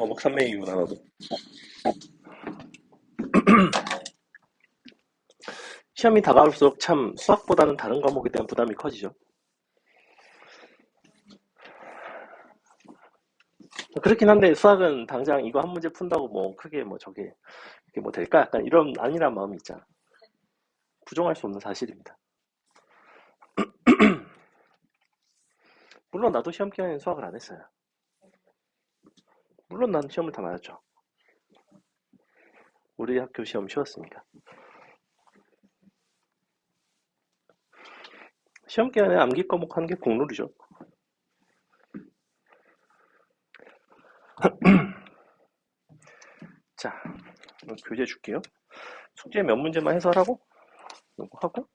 과목 3맥이구나, 나도. 시험이 다가올수록 참 수학보다는 다른 과목에 대한 부담이 커지죠. 그렇긴 한데 수학은 당장 이거 한 문제 푼다고 뭐 크게 뭐 저게 이게 뭐 될까? 약간 이런 아니란 마음이 있잖아. 부정할 수 없는 사실입니다. 물론 나도 시험 기간에는 수학을 안 했어요. 물론 난 시험을 다 맞았죠. 우리 학교 시험 쉬웠으니까. 시험 기간에 암기 과목 하는 게 국룰이죠. 자, 교재 줄게요. 숙제 몇 문제만 해설하고 요거 하고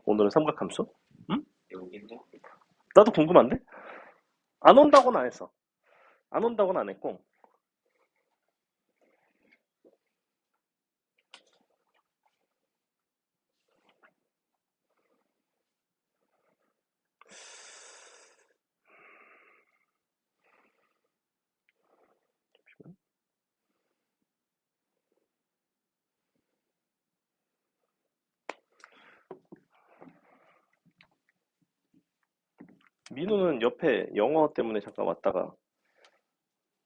오늘은 삼각함수. 응? 나도 궁금한데? 안 온다고는 안 했어. 안 온다고는 안 했고 민우는 옆에 영어 때문에 잠깐 왔다가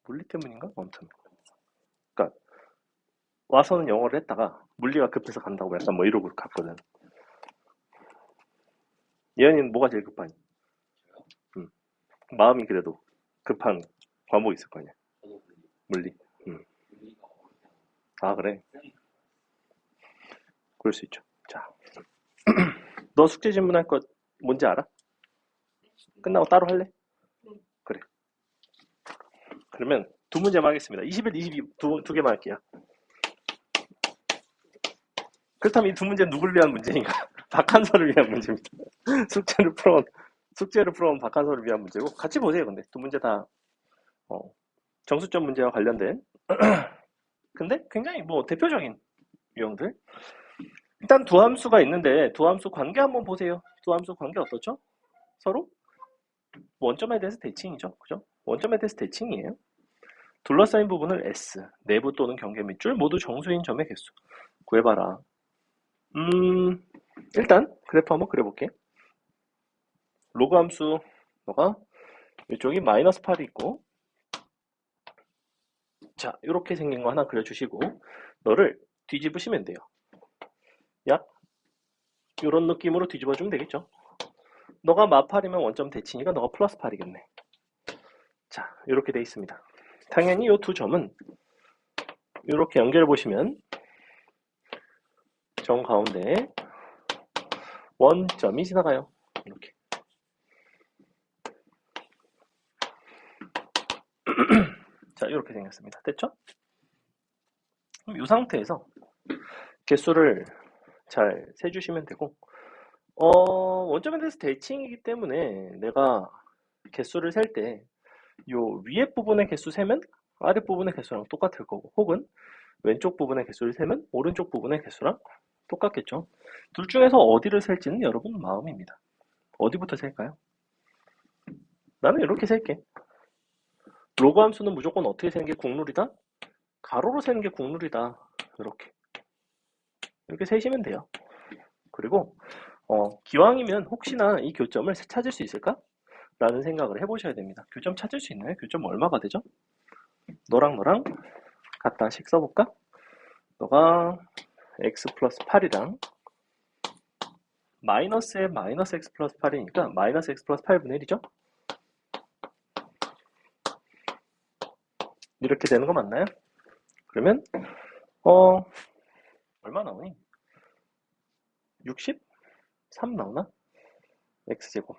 물리 때문인가? 아무튼 그러니까 와서는 영어를 했다가 물리가 급해서 간다고 약간 뭐 이러고 갔거든. 예언이는 뭐가 제일 급하니? 음, 마음이 그래도 급한 과목이 있을 거 아니야. 물리. 음. 아 그래. 그럴 수 있죠. 자, 너 숙제 질문할 거 뭔지 알아? 끝나고 따로 할래? 그래. 그러면 두 문제만 하겠습니다. 21, 22 두 개만 할게요. 그렇다면 이 두 문제는 누구를 위한 문제인가? 박한서를 위한 문제입니다. 숙제를 풀어온 박한서를 위한 문제고 같이 보세요. 근데 두 문제 다 어, 정수점 문제와 관련된 근데 굉장히 뭐 대표적인 유형들. 일단 두 함수가 있는데 두 함수 관계 한번 보세요. 두 함수 관계 어떻죠? 서로 원점에 대해서 대칭이죠. 그죠? 원점에 대해서 대칭이에요. 둘러싸인 부분을 S, 내부 또는 경계 밑줄 모두 정수인 점의 개수 구해봐라. 일단 그래프 한번 그려볼게. 로그 함수 너가 이쪽이 마이너스 8이 있고 자 이렇게 생긴 거 하나 그려주시고 너를 뒤집으시면 돼요. 약 이런 느낌으로 뒤집어주면 되겠죠. 너가 마8이면 원점 대칭이니까 너가 플러스 8이겠네. 자 이렇게 돼 있습니다. 당연히 이 두 점은 이렇게 연결해 보시면 정 가운데에 원점이 지나가요. 이렇게. 자 이렇게 생겼습니다. 됐죠? 그럼 이 상태에서 개수를 잘 세주시면 되고 원점에 대해서 대칭이기 때문에 내가 개수를 셀 때 요 위에 부분의 개수 세면 아래 부분의 개수랑 똑같을 거고 혹은 왼쪽 부분의 개수를 세면 오른쪽 부분의 개수랑 똑같겠죠. 둘 중에서 어디를 셀지는 여러분 마음입니다. 어디부터 셀까요? 나는 이렇게 셀게. 로그 함수는 무조건 어떻게 세는 게 국룰이다? 가로로 세는 게 국룰이다. 이렇게 세시면 돼요. 그리고 기왕이면 혹시나 이 교점을 찾을 수 있을까? 라는 생각을 해보셔야 됩니다. 교점 찾을 수 있나요? 교점 얼마가 되죠? 너랑 같다식 써볼까? 너가 x 플러스 8이랑 마이너스에 마이너스 x 플러스 8이니까 마이너스 x 플러스 8분의 1이죠? 이렇게 되는 거 맞나요? 그러면 얼마 나오니? 63 나오나? x제곱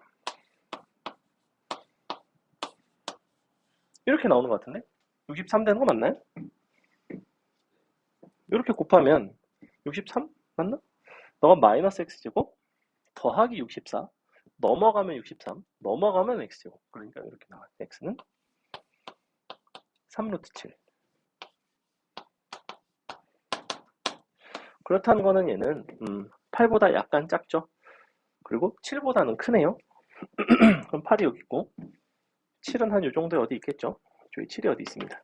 이렇게 나오는 것 같은데? 63 되는 거 맞나요? 이렇게 곱하면 63 맞나? 너가 마이너스 x제곱 더하기 64 넘어가면 63 넘어가면 x제곱 그러니까 이렇게 나와요. x는 3루트 7 그렇다는 거는 얘는 8보다 약간 작죠. 그리고 7보다는 크네요. 그럼 8이 여기 있고 7은 한 요 정도에 어디 있겠죠? 저기 7이 어디 있습니다.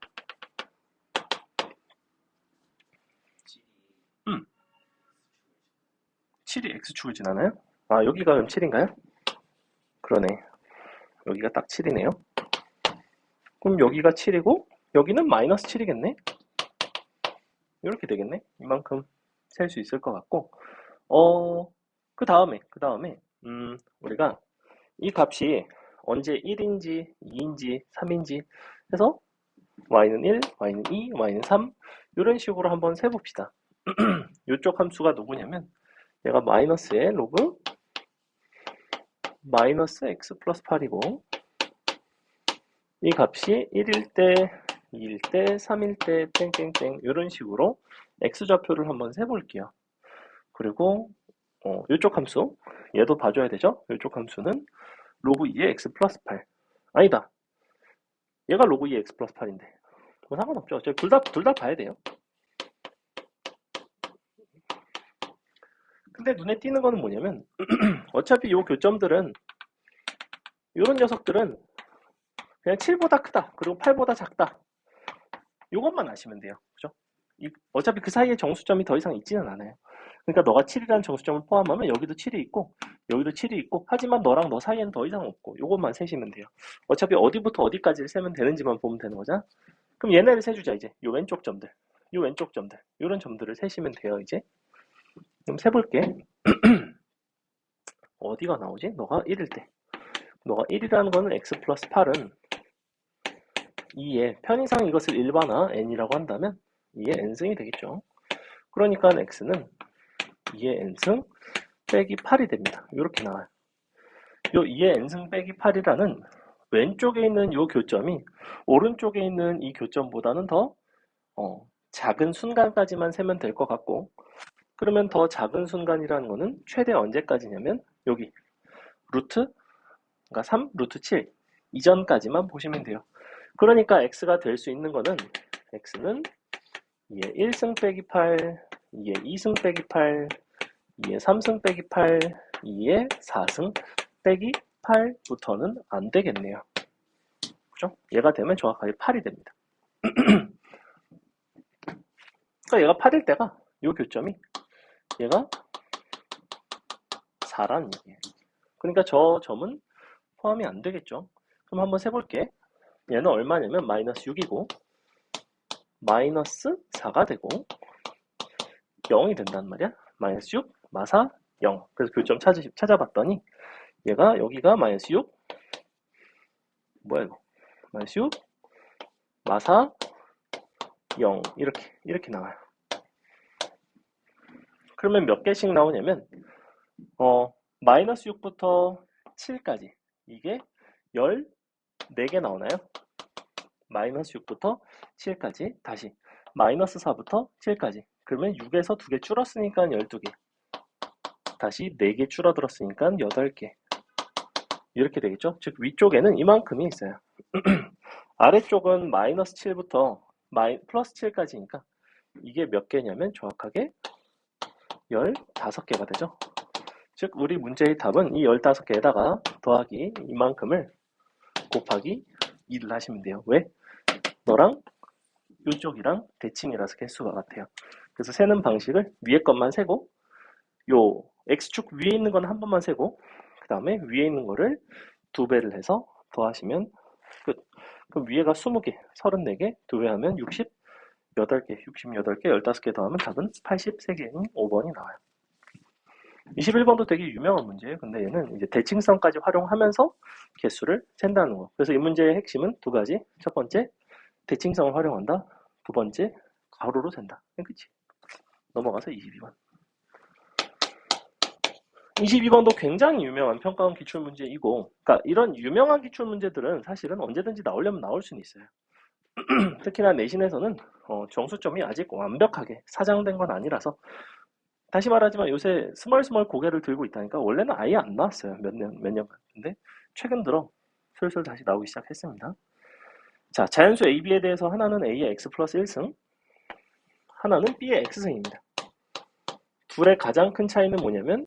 7이 X축을 지나나요? 아, 여기가 그럼 7인가요? 그러네. 여기가 딱 7이네요. 그럼 여기가 7이고, 여기는 마이너스 7이겠네? 이렇게 되겠네? 이만큼 셀 수 있을 것 같고, 그 다음에, 우리가 이 값이 언제 1인지, 2인지, 3인지 해서 y는 1, y는 2, y는 3 이런 식으로 한번 세봅시다. 이쪽 함수가 누구냐면 얘가 마이너스의 로그 마이너스 x 플러스 8이고 이 값이 1일 때, 2일 때, 3일 때, 땡땡땡 이런 식으로 x좌표를 한번 세볼게요. 그리고 이쪽 함수 얘도 봐줘야 되죠? 이쪽 함수는 로그 2의 x 플러스 8 아니다. 얘가 로그 2의 x 플러스 8인데 뭐 상관없죠. 둘 다 봐야 돼요. 근데 눈에 띄는 거는 뭐냐면 어차피 이 교점들은 이런 녀석들은 그냥 7보다 크다 그리고 8보다 작다 이것만 아시면 돼요. 그죠? 어차피 그 사이에 정수점이 더 이상 있지는 않아요. 그러니까 너가 7이라는 정수점을 포함하면 여기도 7이 있고 여기도 7이 있고 하지만 너랑 너 사이에는 더 이상 없고 이것만 세시면 돼요. 어차피 어디부터 어디까지를 세면 되는지만 보면 되는 거잖아. 그럼 얘네를 세주자. 이제 요 왼쪽 점들 요 왼쪽 점들 이런 점들을 세시면 돼요. 이제 그럼 세볼게. 어디가 나오지? 너가 1일 때 너가 1이라는 거는 x 플러스 8은 2의 편의상 이것을 일반화 n이라고 한다면 2의 n승이 되겠죠. 그러니까 x는 2의 n승 빼기 8이 됩니다. 이렇게 나와요. 요 2의 n승 빼기 8이라는 왼쪽에 있는 요 교점이 오른쪽에 있는 이 교점보다는 더 작은 순간까지만 세면 될 것 같고 그러면 더 작은 순간이라는 거는 최대 언제까지냐면 여기 루트 그러니까 3, 루트 7 이전까지만 보시면 돼요. 그러니까 x가 될 수 있는 거는 x는 2의 1승 빼기 8, 2의 2승 빼기 8, 2의 3승 빼기 8, 2의 4승 빼기 8부터는 안 되겠네요. 그죠? 얘가 되면 정확하게 8이 됩니다. 그러니까 얘가 8일 때가 이 교점이 얘가 4라는 얘기예요. 그러니까 저 점은 포함이 안 되겠죠. 그럼 한번 세볼게. 얘는 얼마냐면 마이너스 6이고 마이너스 4가 되고 0이 된단 말이야. 마이너스 6, 마사 0. 그래서 교점 찾아봤더니 얘가 여기가 마이너스 6 뭐야 이거 마이너스 6 마사 0 이렇게 나와요. 그러면 몇 개씩 나오냐면 마이너스 6부터 7까지 이게 14개 나오나요? 마이너스 6부터 7까지 다시 마이너스 4부터 7까지 그러면 6에서 2개 줄었으니까 12개 다시 4개 줄어들었으니까 8개 이렇게 되겠죠? 즉 위쪽에는 이만큼이 있어요. 아래쪽은 마이너스 7부터 플러스 7까지니까 이게 몇 개냐면 정확하게 15개가 되죠. 즉 우리 문제의 답은 이 15개에다가 더하기 이만큼을 곱하기 2를 하시면 돼요. 왜? 너랑 이쪽이랑 대칭이라서 개수가 같아요. 그래서 세는 방식을 위에 것만 세고 요 x축 위에 있는 건 한 번만 세고 그 다음에 위에 있는 거를 2배를 해서 더하시면 끝. 그럼 위에가 20개, 34개, 2배 하면 68개, 68개, 15개 더하면 답은 83개인 5번이 나와요. 21번도 되게 유명한 문제예요. 근데 얘는 이제 대칭성까지 활용하면서 개수를 센다는 거. 그래서 이 문제의 핵심은 두 가지. 첫 번째, 대칭성을 활용한다. 두 번째, 가로로 센다. 그치? 넘어가서 22번. 22번도 굉장히 유명한 평가원 기출문제이고, 그러니까 이런 유명한 기출문제들은 사실은 언제든지 나오려면 나올 수는 있어요. 특히나 내신에서는 정수점이 아직 완벽하게 사장된 건 아니라서 다시 말하지만 요새 스멀스멀 고개를 들고 있다니까 원래는 아예 안 나왔어요. 몇 년간. 근데 최근 들어 슬슬 다시 나오기 시작했습니다. 자, 자연수 A, B에 대해서 하나는 A의 X 플러스 1승, 하나는 B의 X승입니다. 둘의 가장 큰 차이는 뭐냐면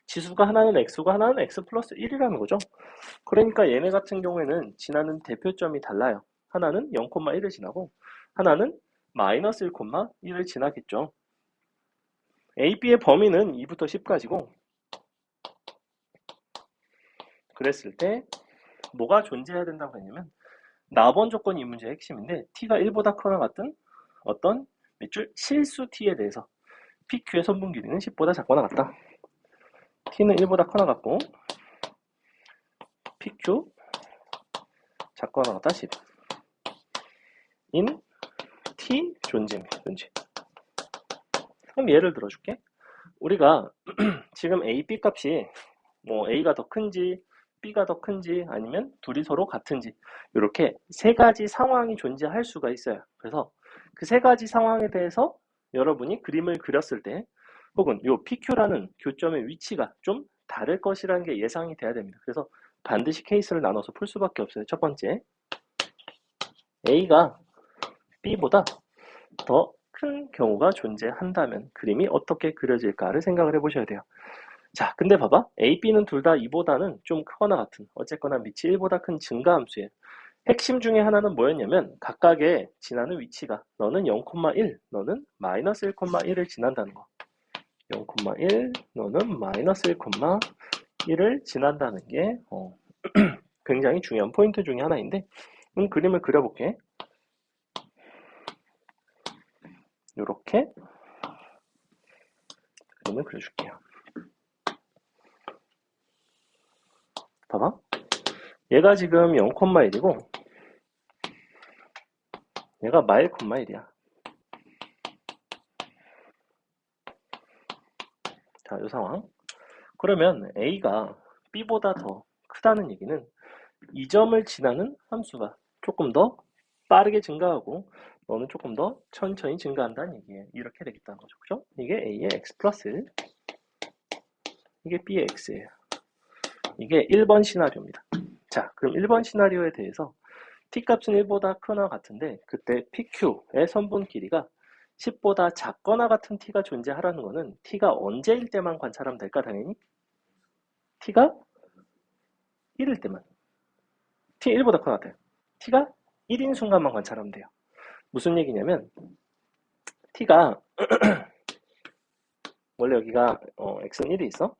지수가 하나는 X고 하나는 X 플러스 1이라는 거죠. 그러니까 얘네 같은 경우에는 지나는 대표점이 달라요. 하나는 0,1을 지나고 하나는 마이너스 1,1을 지나겠죠. A, B의 범위는 2부터 10까지고 그랬을 때 뭐가 존재해야 된다고 했냐면 나번 조건이 이 문제의 핵심인데 t가 1보다 크거나 같은 어떤 밑줄 실수 t에 대해서 PQ의 선분 길이는 10보다 작거나 같다. t는 1보다 크거나 같고 PQ 작거나 같다 10 in t 존재입니다. 존재. 그럼 예를 들어줄게. 우리가 지금 A, B 값이 뭐 A가 더 큰지 B가 더 큰지 아니면 둘이 서로 같은지 이렇게 세 가지 상황이 존재할 수가 있어요. 그래서 그 세 가지 상황에 대해서 여러분이 그림을 그렸을 때 혹은 요 PQ라는 교점의 위치가 좀 다를 것이라는 게 예상이 돼야 됩니다. 그래서 반드시 케이스를 나눠서 풀 수밖에 없어요. 첫 번째, A가 B보다 더 큰 경우가 존재한다면 그림이 어떻게 그려질까를 생각을 해보셔야 돼요. 자, 근데 봐봐. A, B는 둘 다 2보다는 좀 크거나 같은 어쨌거나 밑이 1보다 큰 증가함수예요. 핵심 중에 하나는 뭐였냐면 각각의 지나는 위치가 너는 0,1, 너는 마이너스 1,1을 지난다는 거. 0,1, 너는 마이너스 1,1을 지난다는 게 굉장히 중요한 포인트 중에 하나인데 그림을 그려볼게. 이렇게 그림을 그려줄게요. 봐봐. 얘가 지금 0,1이고 얘가 마일, 1이야. 자, 이 상황. 그러면 A가 B보다 더 크다는 얘기는 이 점을 지나는 함수가 조금 더 빠르게 증가하고 너는 조금 더 천천히 증가한다는 얘기예요. 이렇게 되겠다는 거죠. 그죠? 이게 A의 X 플러스 1, 이게 B의 X예요. 이게 1번 시나리오입니다. 자, 그럼 1번 시나리오에 대해서 T값은 1보다 크거나 같은데 그때 PQ의 선분 길이가 10보다 작거나 같은 T가 존재하라는 거는 T가 언제일 때만 관찰하면 될까? 당연히 T가 1일 때만. T 1보다 크거나 같아요. T가 1인 순간만 관찰하면 돼요. 무슨 얘기냐면 T가 원래 여기가 X는 1이 있어.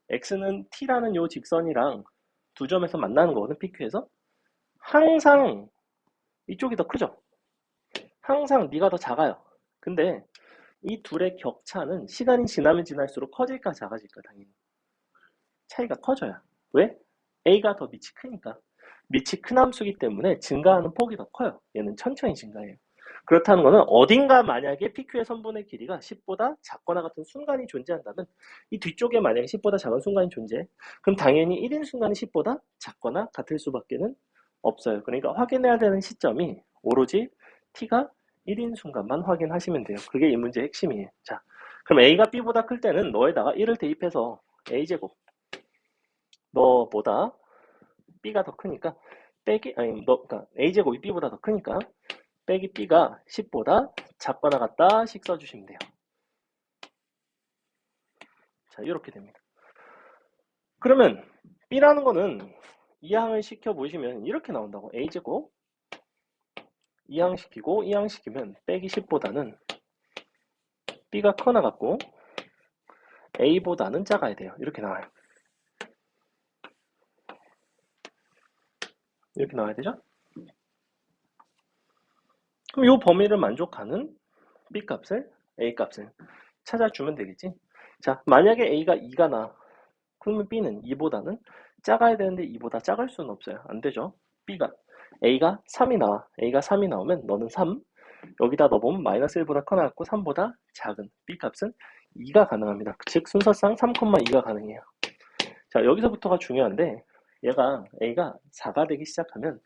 X는 T라는 요 직선이랑 두 점에서 만나는 거거든. PQ에서. 항상 이쪽이 더 크죠. 항상 네가 더 작아요. 근데 이 둘의 격차는 시간이 지나면 지날수록 커질까 작아질까 당연히 차이가 커져요. 왜? A가 더 밑이 크니까. 밑이 큰 함수이기 때문에 증가하는 폭이 더 커요. 얘는 천천히 증가해요. 그렇다는 거는 어딘가 만약에 PQ의 선분의 길이가 10보다 작거나 같은 순간이 존재한다면 이 뒤쪽에 만약에 10보다 작은 순간이 존재해. 그럼 당연히 1인 순간이 10보다 작거나 같을 수밖에는 없어요. 그러니까 확인해야 되는 시점이 오로지 T가 1인 순간만 확인하시면 돼요. 그게 이 문제의 핵심이에요. 자, 그럼 A가 B보다 클 때는 너에다가 1을 대입해서 A제곱 너보다 B가 더 크니까 빼기 아니 너 그러니까 A제곱이 B보다 더 크니까 빼기 B가 10보다 작거나 같다 식 써주시면 돼요. 자, 이렇게 됩니다. 그러면 B라는 거는 이항을 시켜 보시면 이렇게 나온다고. A제곱 이항시키고 이항시키면 빼기 10보다는 B가 커나 같고 A보다는 작아야 돼요. 이렇게 나와요. 이렇게 나와야 되죠? 그럼 이 범위를 만족하는 B 값을 A 값을 찾아주면 되겠지. 자, 만약에 A가 2가 나 그러면 B는 2보다는 작아야 되는데 2보다 작을 수는 없어요. 안 되죠. A가 3이 나와. A가 3이 나오면 너는 3. 여기다 넣어보면 마이너스 1보다 커나 같고 3보다 작은 B 값은 2가 가능합니다. 즉 순서상 3,2가 가능해요. 자, 여기서부터가 중요한데 얘가 A가 4가 되기 시작하면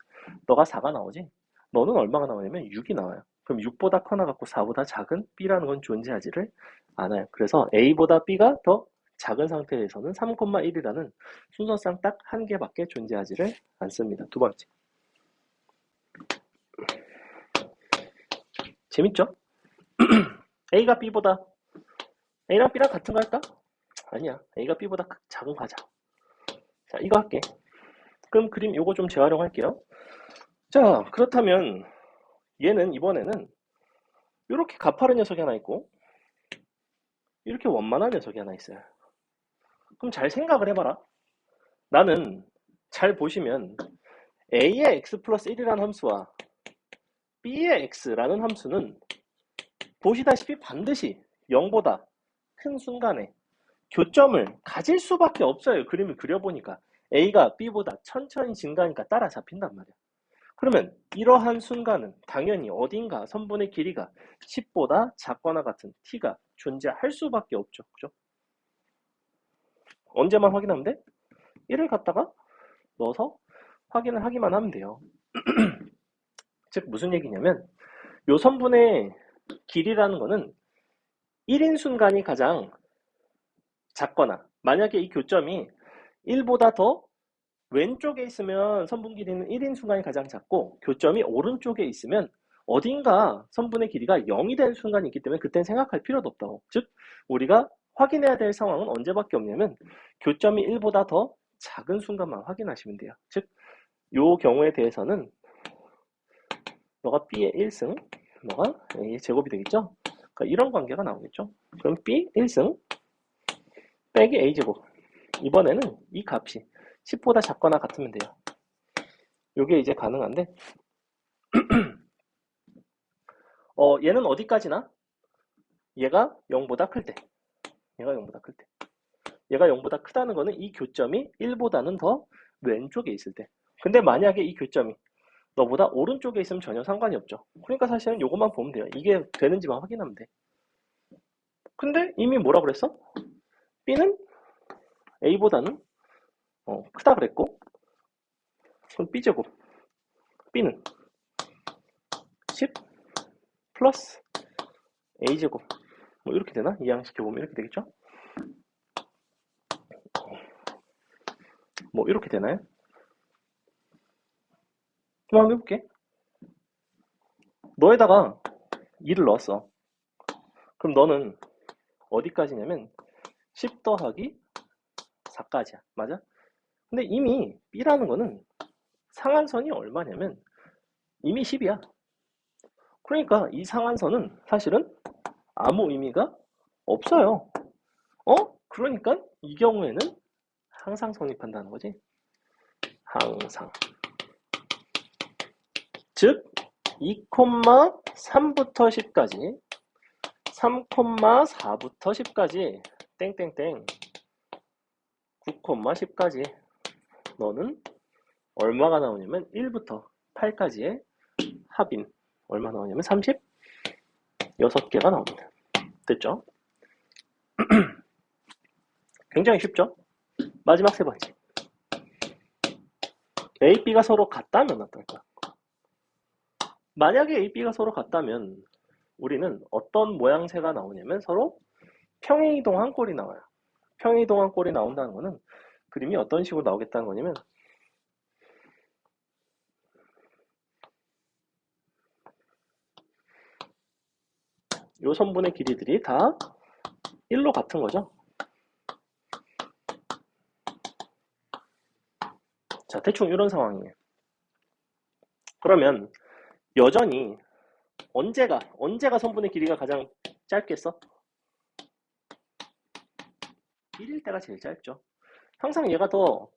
너가 4가 나오지? 너는 얼마가 나오냐면 6이 나와요. 그럼 6보다 커나 같고 4보다 작은 B라는 건 존재하지를 않아요. 그래서 A보다 B가 더 작은 상태에서는 3,1이라는 순서상 딱 한 개밖에 존재하지를 않습니다. 두 번째. 재밌죠? A가 B보다 A랑 B랑 같은 거 할까? 아니야. A가 B보다 작은 거 하자. 자, 이거 할게. 그럼 그림 요거 좀 재활용할게요. 자, 그렇다면 얘는 이번에는 이렇게 가파른 녀석이 하나 있고 이렇게 원만한 녀석이 하나 있어요. 그럼 잘 생각을 해봐라. 나는 잘 보시면 a의 x 플러스 1이라는 함수와 b의 x라는 함수는 보시다시피 반드시 0보다 큰 순간에 교점을 가질 수밖에 없어요. 그림을 그려보니까 a가 b보다 천천히 증가하니까 따라잡힌단 말이야. 그러면 이러한 순간은 당연히 어딘가 선분의 길이가 10보다 작거나 같은 t가 존재할 수밖에 없죠. 그죠? 언제만 확인하면 돼? 1을 갖다가 넣어서 확인을 하기만 하면 돼요. 즉 무슨 얘기냐면 요 선분의 길이라는 거는 1인 순간이 가장 작거나 만약에 이 교점이 1보다 더 왼쪽에 있으면 선분 길이는 1인 순간이 가장 작고 교점이 오른쪽에 있으면 어딘가 선분의 길이가 0이 되는 순간이 있기 때문에 그땐 생각할 필요도 없다고. 즉 우리가 확인해야 될 상황은 언제밖에 없냐면 교점이 1보다 더 작은 순간만 확인하시면 돼요. 즉 요 경우에 대해서는 너가 b의 1승 너가 a의 제곱이 되겠죠. 그러니까 이런 관계가 나오겠죠. 그럼 b 1승 빼기 a제곱, 이번에는 이 값이 10보다 작거나 같으면 돼요. 이게 이제 가능한데 얘는 어디까지나 얘가 0보다 클 때, 얘가 0보다 클 때, 얘가 0보다 크다는 거는 이 교점이 1보다는 더 왼쪽에 있을 때. 근데 만약에 이 교점이 너보다 오른쪽에 있으면 전혀 상관이 없죠. 그러니까 사실은 이것만 보면 돼요. 이게 되는지만 확인하면 돼. 근데 이미 뭐라 그랬어? b는 a보다는 크다 그랬고, 그럼 b제곱 b는 10 플러스 a제곱 뭐 이렇게 되나? 이항시켜보면 이렇게 되겠죠? 뭐 이렇게 되나요? 좀 한번 해볼게. 너에다가 2를 넣었어. 그럼 너는 어디까지냐면 10 더하기 4까지야. 맞아? 근데 이미 b라는 거는 상한선이 얼마냐면 이미 10이야. 그러니까 이 상한선은 사실은 아무 의미가 없어요. 그러니까 이 경우에는 항상 성립한다는 거지. 항상. 즉 2,3부터 10까지 3,4부터 10까지 땡땡땡 9,10까지 너는 얼마가 나오냐면 1부터 8까지의 합인 얼마 나오냐면 36개가 나옵니다. 됐죠? 굉장히 쉽죠? 마지막 세 번째. A, B가 서로 같다면 어떨까? 만약에 A, B가 서로 같다면 우리는 어떤 모양새가 나오냐면 서로 평행이동한 꼴이 나와요. 평행이동한 꼴이 나온다는 거는 그림이 어떤 식으로 나오겠다는 거냐면 요 선분의 길이들이 다 1로 같은 거죠. 자, 대충 이런 상황이에요. 그러면 여전히 언제가 선분의 길이가 가장 짧겠어? 1일 때가 제일 짧죠. 항상 얘가 더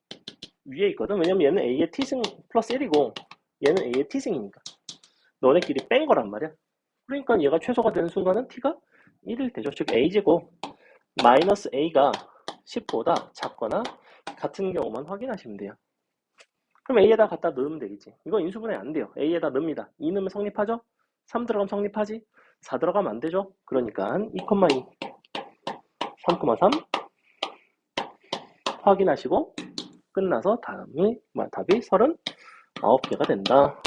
위에 있거든. 왜냐면 얘는 A의 T승 플러스 1이고 얘는 A의 T승이니까. 너네끼리 뺀 거란 말이야. 그러니까 얘가 최소가 되는 순간은 T가 1일 때죠. 즉 A제곱 마이너스 A가 10보다 작거나 같은 경우만 확인하시면 돼요. 그럼 A에다 갖다 넣으면 되겠지. 이거 인수분해 안 돼요. A에다 넣습니다. 2 넣으면 성립하죠? 3 들어가면 성립하지? 4 들어가면 안 되죠? 그러니까 2,2 3,3 확인하시고 끝나서 답이 39개가 된다.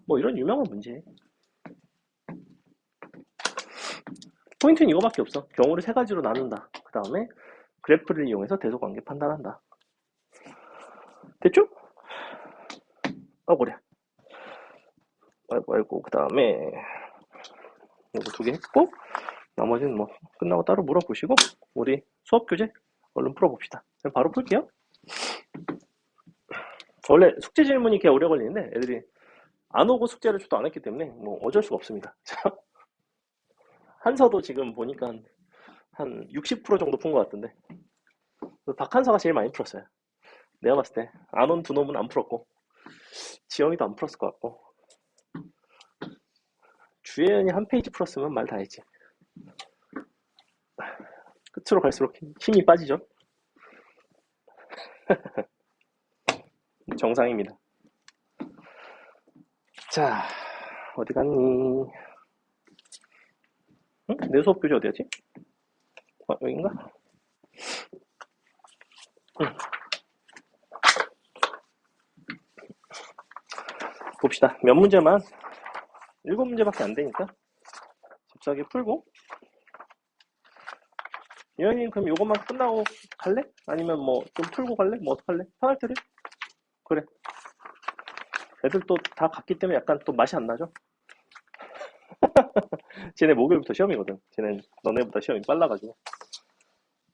뭐 이런 유명한 문제. 포인트는 이거밖에 없어. 경우를 세 가지로 나눈다. 그 다음에 그래프를 이용해서 대소관계 판단한다. 됐죠? 그래. 아이고 그 다음에 이거 2개 했고 나머지는 뭐 끝나고 따로 물어보시고 우리 수업 교재 얼른 풀어봅시다. 바로 풀게요. 원래 숙제 질문이 꽤 오래 걸리는데 애들이 안 오고 숙제를 저도 안 했기 때문에 뭐 어쩔 수가 없습니다. 한서도 지금 보니까 한 60% 정도 푼 것 같은데 박한서가 제일 많이 풀었어요. 내가 봤을 때 안 온 두 놈은 안 풀었고 지영이도 안 풀었을 것 같고 주혜연이 한 페이지 풀었으면 말 다 했지. 끝으로 갈수록 힘이 빠지죠. 정상입니다. 자, 어디 갔니? 응? 내 수업 교재 어디였지? 여긴가? 응. 봅시다. 몇 문제만 7문제밖에 안 되니까 잽싸게 풀고 유현이 그럼 요것만 끝나고 갈래? 아니면 뭐 좀 풀고 갈래? 뭐 어떡할래? 편할 때를? 그래. 애들 또 다 갔기 때문에 약간 또 맛이 안 나죠? 쟤네 목요일부터 시험이거든. 쟤네 너네보다 시험이 빨라가지고.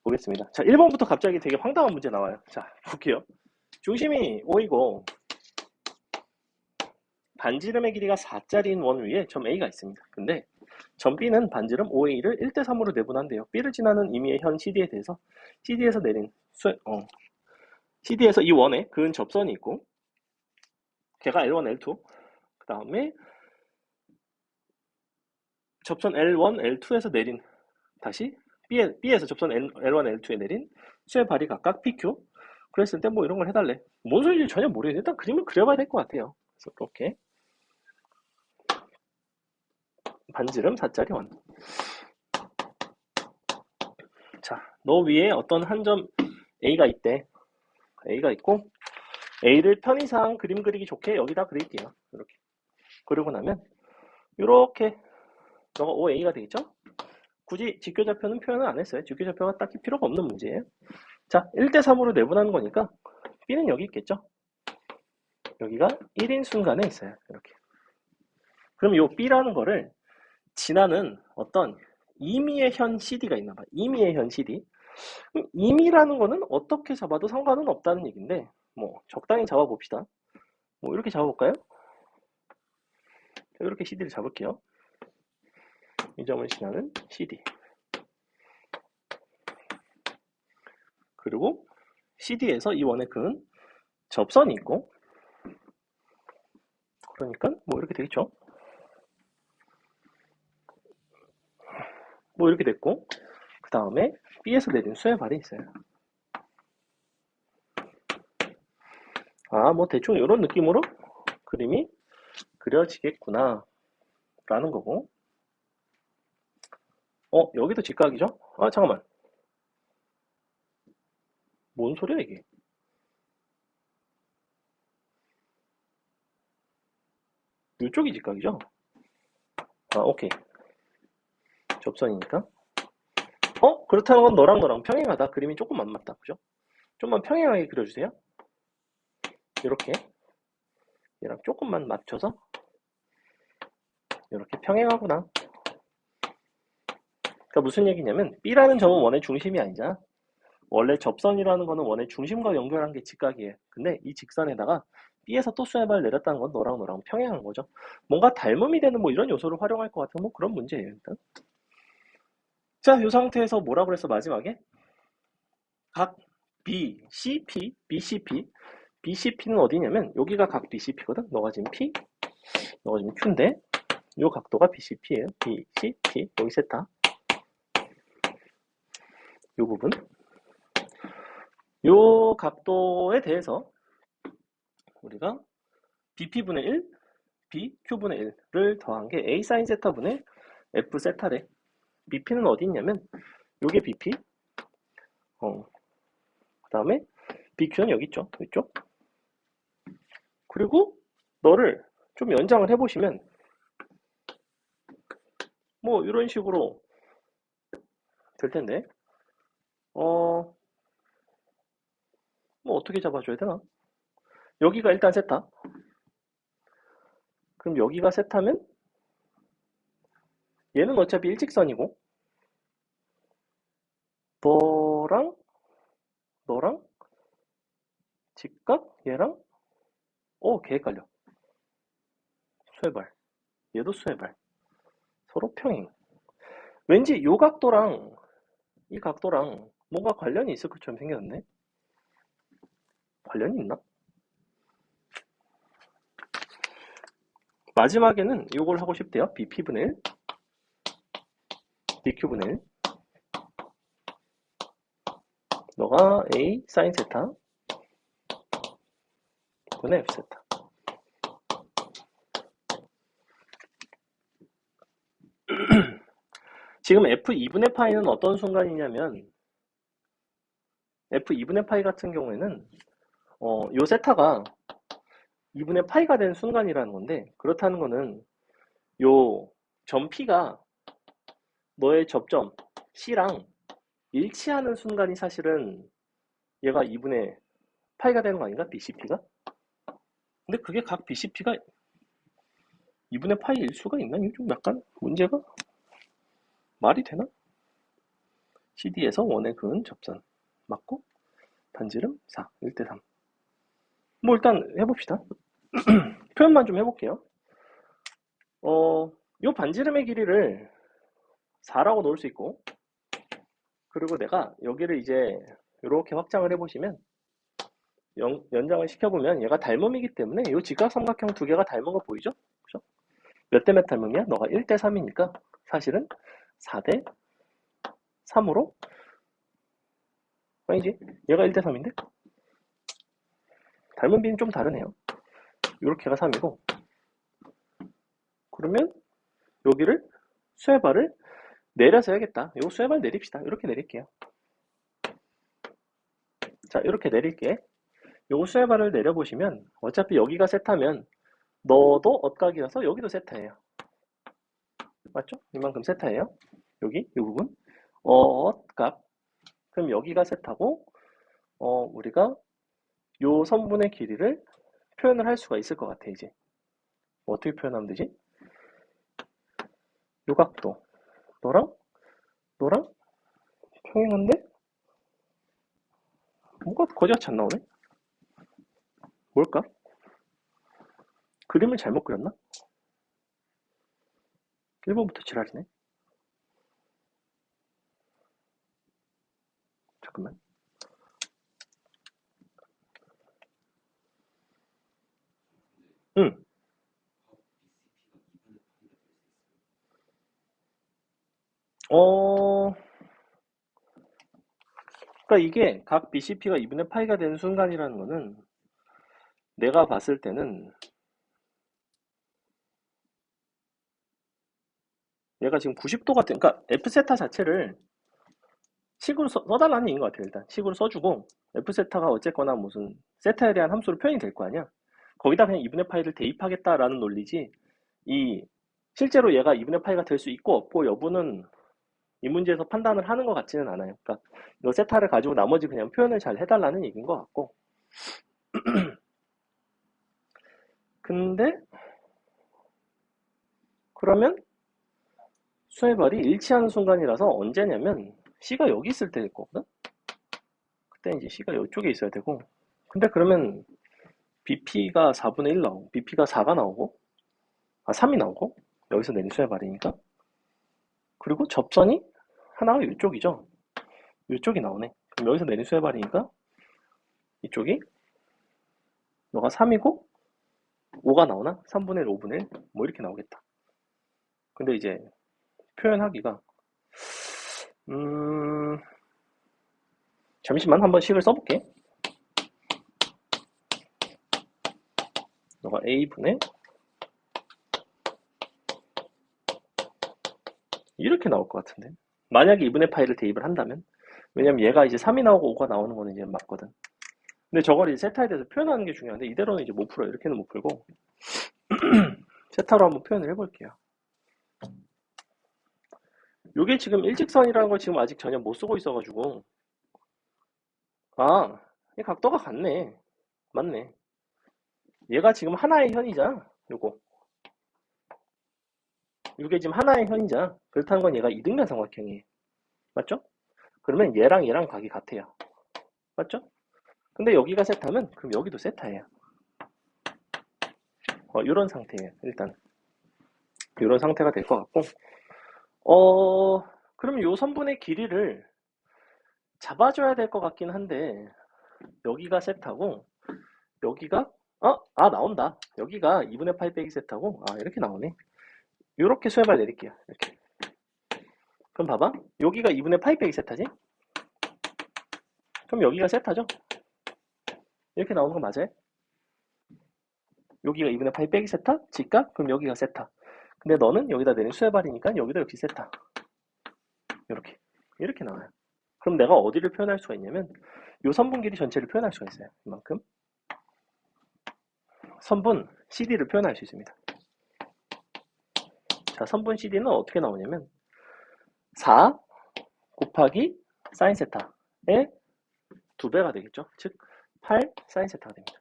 보겠습니다. 자, 1번부터 갑자기 되게 황당한 문제 나와요. 자, 볼게요. 중심이 O이고 반지름의 길이가 4짜리인 원 위에 점 A가 있습니다. 근데 점 B는 반지름 OA를 1대3으로 내분한대요. B를 지나는 임의의 현 CD에 대해서 CD에서 내린 CD에서 이 원에 그은 접선이 있고 걔가 L1, L2 그 다음에 접선 L1, L2에서 내린 다시 B에서 접선 L1, L2에 내린 수의 발이 각각 PQ 그랬을 때 뭐 이런 걸 해달래. 뭔 소리인지 전혀 모르겠는데 일단 그림을 그려봐야 될 것 같아요. 그래서 이렇게 반지름 4짜리 원. 자, 너 위에 어떤 한 점 A가 있대. A가 있고 A를 편의상 그림 그리기 좋게 여기다 그릴게요. 이렇게 그리고 나면 이렇게 너가 OA가 되겠죠? 굳이 직교좌표는 표현을 안 했어요. 직교좌표가 딱히 필요가 없는 문제예요. 자, 1대3으로 내분하는 거니까 B는 여기 있겠죠? 여기가 1인 순간에 있어요. 이렇게. 그럼 이 B라는 거를 지나는 어떤 임의의 현 CD가 있나 봐요. 임의의 현 CD. 그럼 임의라는 거는 어떻게 잡아도 상관은 없다는 얘기인데 뭐 적당히 잡아봅시다. 뭐 이렇게 잡아볼까요? 이렇게 CD를 잡을게요. 이 점을 지나는 CD. 그리고 CD에서 이 원의 근 접선이 있고 그러니까 뭐 이렇게 되겠죠. 뭐 이렇게 됐고 그 다음에 B에서 내린 수의 발이 있어요. 아, 뭐 대충 이런 느낌으로 그림이 그려지겠구나 라는 거고 여기도 직각이죠? 아, 잠깐만. 뭔 소리야 이게? 이쪽이 직각이죠? 아, 오케이. 접선이니까. 그렇다는 건 너랑 평행하다. 그림이 조금 안 맞다. 그죠? 좀만 평행하게 그려주세요. 이렇게. 얘랑 조금만 맞춰서 이렇게 평행하구나. 그러니까 무슨 얘기냐면 B라는 점은 원의 중심이 아니잖아. 원래 접선이라는 거는 원의 중심과 연결한 게 직각이에요. 근데 이 직선에다가 B에서 또 수의 발을 내렸다는 건 너랑 평행한 거죠. 뭔가 닮음이 되는 뭐 이런 요소를 활용할 것 같은 뭐 그런 문제예요. 일단. 자, 이 상태에서 뭐라 그랬어 마지막에? 각 BCP, BCP, BCP는 어디냐면 여기가 각 BCP거든. 너가 지금 P, 너가 지금 Q인데 이 각도가 BCP예요. BCP 여기 세타. 이 부분. 이 각도에 대해서 우리가 BP분의 1, BQ분의 1를 더한 게 A 사인 세타분의 F 세타래. BP는 어디 있냐면 요게 BP, 그 다음에 BQ는 여기 있죠. 이쪽. 그리고 너를 좀 연장을 해보시면 뭐 이런 식으로 될 텐데 뭐 어떻게 잡아줘야 되나? 여기가 일단 세타. 그럼 여기가 세타면 얘는 어차피 일직선이고 너랑 직각 얘랑 개 헷갈려. 수해발. 얘도 수해발. 서로 평행. 왠지 요 각도랑 이 각도랑 뭔가 관련이 있을 것처럼 생겼네. 관련이 있나? 마지막에는 요걸 하고 싶대요. BP분의 1, DQ분의 1. 너가 A 사인 세타 분의 F 세타. 지금 F2분의 파이는 어떤 순간이냐면 F2분의 파이 같은 경우에는 요 세타가 2분의 파이가 된 순간이라는 건데, 그렇다는 거는 요 점 P가 너의 접점 C랑 일치하는 순간이 사실은 얘가 2분의 파이가 되는 거 아닌가? BCP가? 근데 그게 각 BCP가 2분의 파이일 수가 있나? 이거 좀 약간 문제가 말이 되나? CD에서 원의 그은 접선 맞고 반지름 4, 1대 3. 뭐 일단 해봅시다. 표현만 좀 해볼게요. 요 반지름의 길이를 4라고 놓을 수 있고, 그리고 내가 여기를 이제 이렇게 확장을 해보시면 연장을 시켜보면 얘가 닮음이기 때문에 이 직각삼각형 두 개가 닮은 거 보이죠? 그죠? 몇 대 몇 닮음이야? 너가 1대 3이니까 사실은 4대 3으로 아니지, 얘가 1대 3인데 닮은 비는 좀 다르네요. 이렇게가 3이고, 그러면 여기를 수혜발을 내려서 해야겠다. 요 수혜발 내립시다. 이렇게 내릴게요. 자, 이렇게 내릴게. 요 수혜발을 내려보시면 어차피 여기가 세타면 너도 엇각이라서 여기도 세타예요. 맞죠? 이만큼 세타예요. 여기 이 부분 엇각. 그럼 여기가 세타고 우리가 요 선분의 길이를 표현을 할 수가 있을 것 같아. 이제 어떻게 표현하면 되지? 요 각도 너랑 평행한데 뭐가 거지같이 안 나오네? 뭘까? 그림을 잘못 그렸나? 1번부터 지랄이네. 잠깐만. 응. 그러니까 이게 각 BCP가 2분의 파이가 되는 순간이라는 거는 내가 봤을 때는 얘가 지금 90도가 된, 그러니까 F세타 자체를 식으로 써달라는 얘기인 것 같아요. 일단 식으로 써주고 F세타가 어쨌거나 무슨 세타에 대한 함수로 표현이 될 거 아니야. 거기다 그냥 2분의 파이를 대입하겠다라는 논리지, 이 실제로 얘가 2분의 파이가 될 수 있고 없고 여부는 이 문제에서 판단을 하는 것 같지는 않아요. 그러니까 이 세타를 가지고 나머지 그냥 표현을 잘 해달라는 얘기인 것 같고, 근데 그러면 수혜발이 일치하는 순간이라서 언제냐면 C가 여기 있을 때일 거거든? 그때 이제 C가 이쪽에 있어야 되고, 근데 그러면 BP가 4분의 1 나오고 BP가 4가 나오고 3이 나오고 여기서 내린 수혜발이니까, 그리고 접선이 하나가 이쪽이죠. 이쪽이 나오네. 그럼 여기서 내린 수혜발이니까 이쪽이 너가 3이고 5가 나오나? 3분의 1, 5분의 1? 뭐 이렇게 나오겠다. 근데 이제 표현하기가 잠시만 한번 식을 써볼게. 너가 A분의 이렇게 나올 것 같은데, 만약에 2분의 파이를 대입을 한다면. 왜냐면 얘가 이제 3이 나오고 5가 나오는 거는 이제 맞거든. 근데 저걸 이제 세타에 대해서 표현하는 게 중요한데 이대로는 이제 못 풀어요. 이렇게는 못 풀고 세타로 한번 표현을 해볼게요. 요게 지금 일직선이라는 걸 지금 아직 전혀 못 쓰고 있어가지고, 이 각도가 같네. 맞네. 얘가 지금 하나의 현이잖아. 요게 지금 하나의 현이잖아. 그렇다는 건 얘가 이등변 삼각형이에요. 맞죠? 그러면 얘랑 각이 같아요. 맞죠? 근데 여기가 세타면 그럼 여기도 세타예요. 이런 상태예요. 일단 이런 상태가 될 것 같고, 그럼 요 선분의 길이를 잡아줘야 될 것 같긴 한데, 여기가 세타고 여기가 나온다. 여기가 2분의 파이 빼기 세타고, 이렇게 나오네. 이렇게 수렴을 내릴게요. 이렇게. 그럼 봐봐. 여기가 2분의 파이 빼기 세타지? 그럼 여기가 세타죠? 이렇게 나오는 거 맞아요? 여기가 2분의 파이 빼기 세타? 직각? 그럼 여기가 세타. 근데 너는 여기다 내린 수렴발이니까 여기도 역시 세타. 이렇게 나와요. 그럼 내가 어디를 표현할 수가 있냐면 요 선분 길이 전체를 표현할 수가 있어요. 이만큼. 선분 CD를 표현할 수 있습니다. 자, 선분 CD는 어떻게 나오냐면 4 곱하기 사인 세타의 2배가 되겠죠. 즉 8 사인 세타가 됩니다.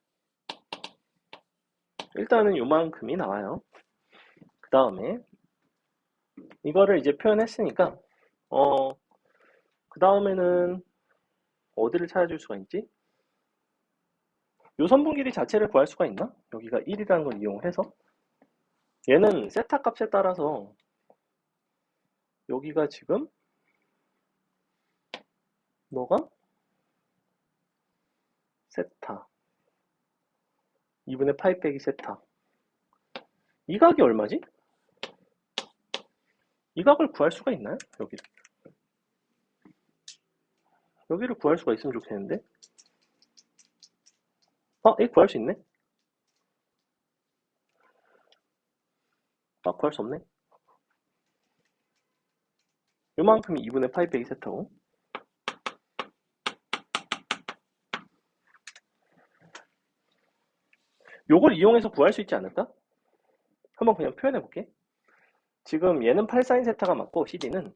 일단은 요만큼이 나와요. 그 다음에 이거를 이제 표현했으니까 그 다음에는 어디를 찾아줄 수가 있지? 요 선분 길이 자체를 구할 수가 있나? 여기가 1이라는 걸 이용을 해서 얘는 세타 값에 따라서 여기가 지금 너가 세타 2분의 파이 빼기 세타 이 각이 얼마지? 이 각을 구할 수가 있나요? 여기를 구할 수가 있으면 좋겠는데 이거 구할 수 있네? 구할 수 없네. 요만큼이 2분의 파이 빼기 세타고 요걸 이용해서 구할 수 있지 않을까? 한번 그냥 표현해 볼게. 지금 얘는 8사인 세타가 맞고 CD는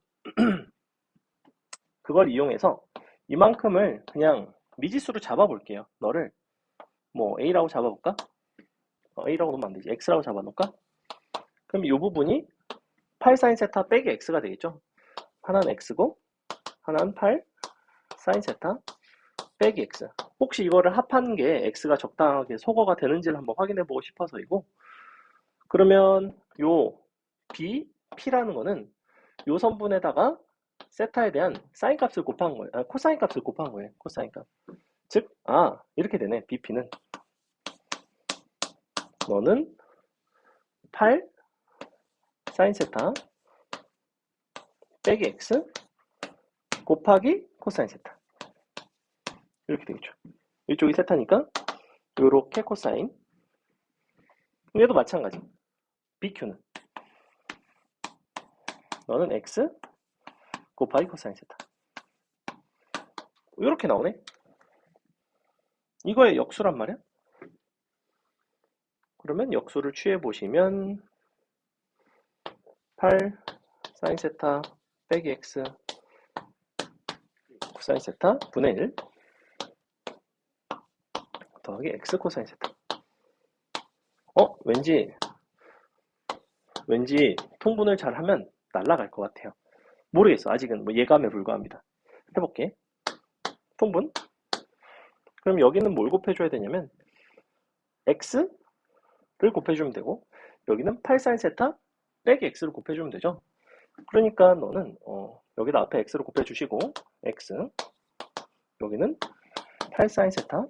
그걸 이용해서 이만큼을 그냥 미지수로 잡아볼게요. 너를 뭐 A라고 잡아볼까? A라고 놓으면 안 되지. X라고 잡아놓을까? 그럼 이 부분이 8사인 세타 빼기 X가 되겠죠. 하나는 X고 하나는 8 사인 세타 빼기 X. 혹시 이거를 합한 게 X가 적당하게 소거가 되는지를 한번 확인해 보고 싶어서이고, 그러면 요 B, P라는 거는 요 선분에다가 세타에 대한 사인 값을 곱한 거예요. 코사인 값을 곱한 거예요. 코사인 값. 즉, 이렇게 되네. BP는 너는 8 사인 세타 빼기 X 곱하기 코사인 세타. 이렇게 되겠죠. 이쪽이 세타니까 요렇게 코사인. 얘도 마찬가지. BQ는 너는 X 곱하기 코사인 세타. 이렇게 나오네. 이거의 역수란 말이야. 그러면 역수를 취해 보시면 8 사인 세타 빼기 X 코사인 세타 분의 1 더하기 X 코사인 세타. 왠지 통분을 잘 하면 날아갈 것 같아요. 모르겠어. 아직은 뭐 예감에 불과합니다. 해볼게. 통분. 그럼 여기는 뭘 곱해줘야 되냐면 X를 곱해주면 되고 여기는 8사인 세타 빼기 X를 곱해주면 되죠. 그러니까 너는 여기다 앞에 X를 곱해주시고 X 여기는 8사인 세타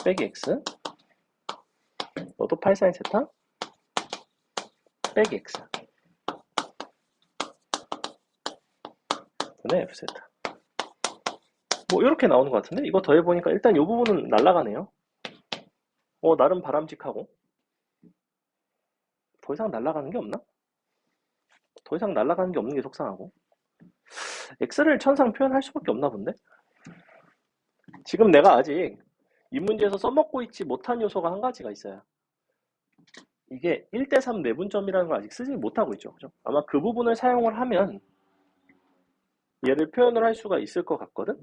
빼기 X 너도 8사인 세타 빼기 X 분의 F 세타. 뭐 이렇게 나오는 것 같은데 이거 더해보니까 일단 이 부분은 날아가네요. 나름 바람직하고. 더 이상 날아가는 게 없나? 더 이상 날아가는 게 없는 게 속상하고. X를 천상 표현할 수밖에 없나 본데? 지금 내가 아직 이 문제에서 써먹고 있지 못한 요소가 한 가지가 있어요. 이게 1대3 내분점이라는 걸 아직 쓰지 못하고 있죠. 그죠? 아마 그 부분을 사용을 하면 얘를 표현을 할 수가 있을 것 같거든?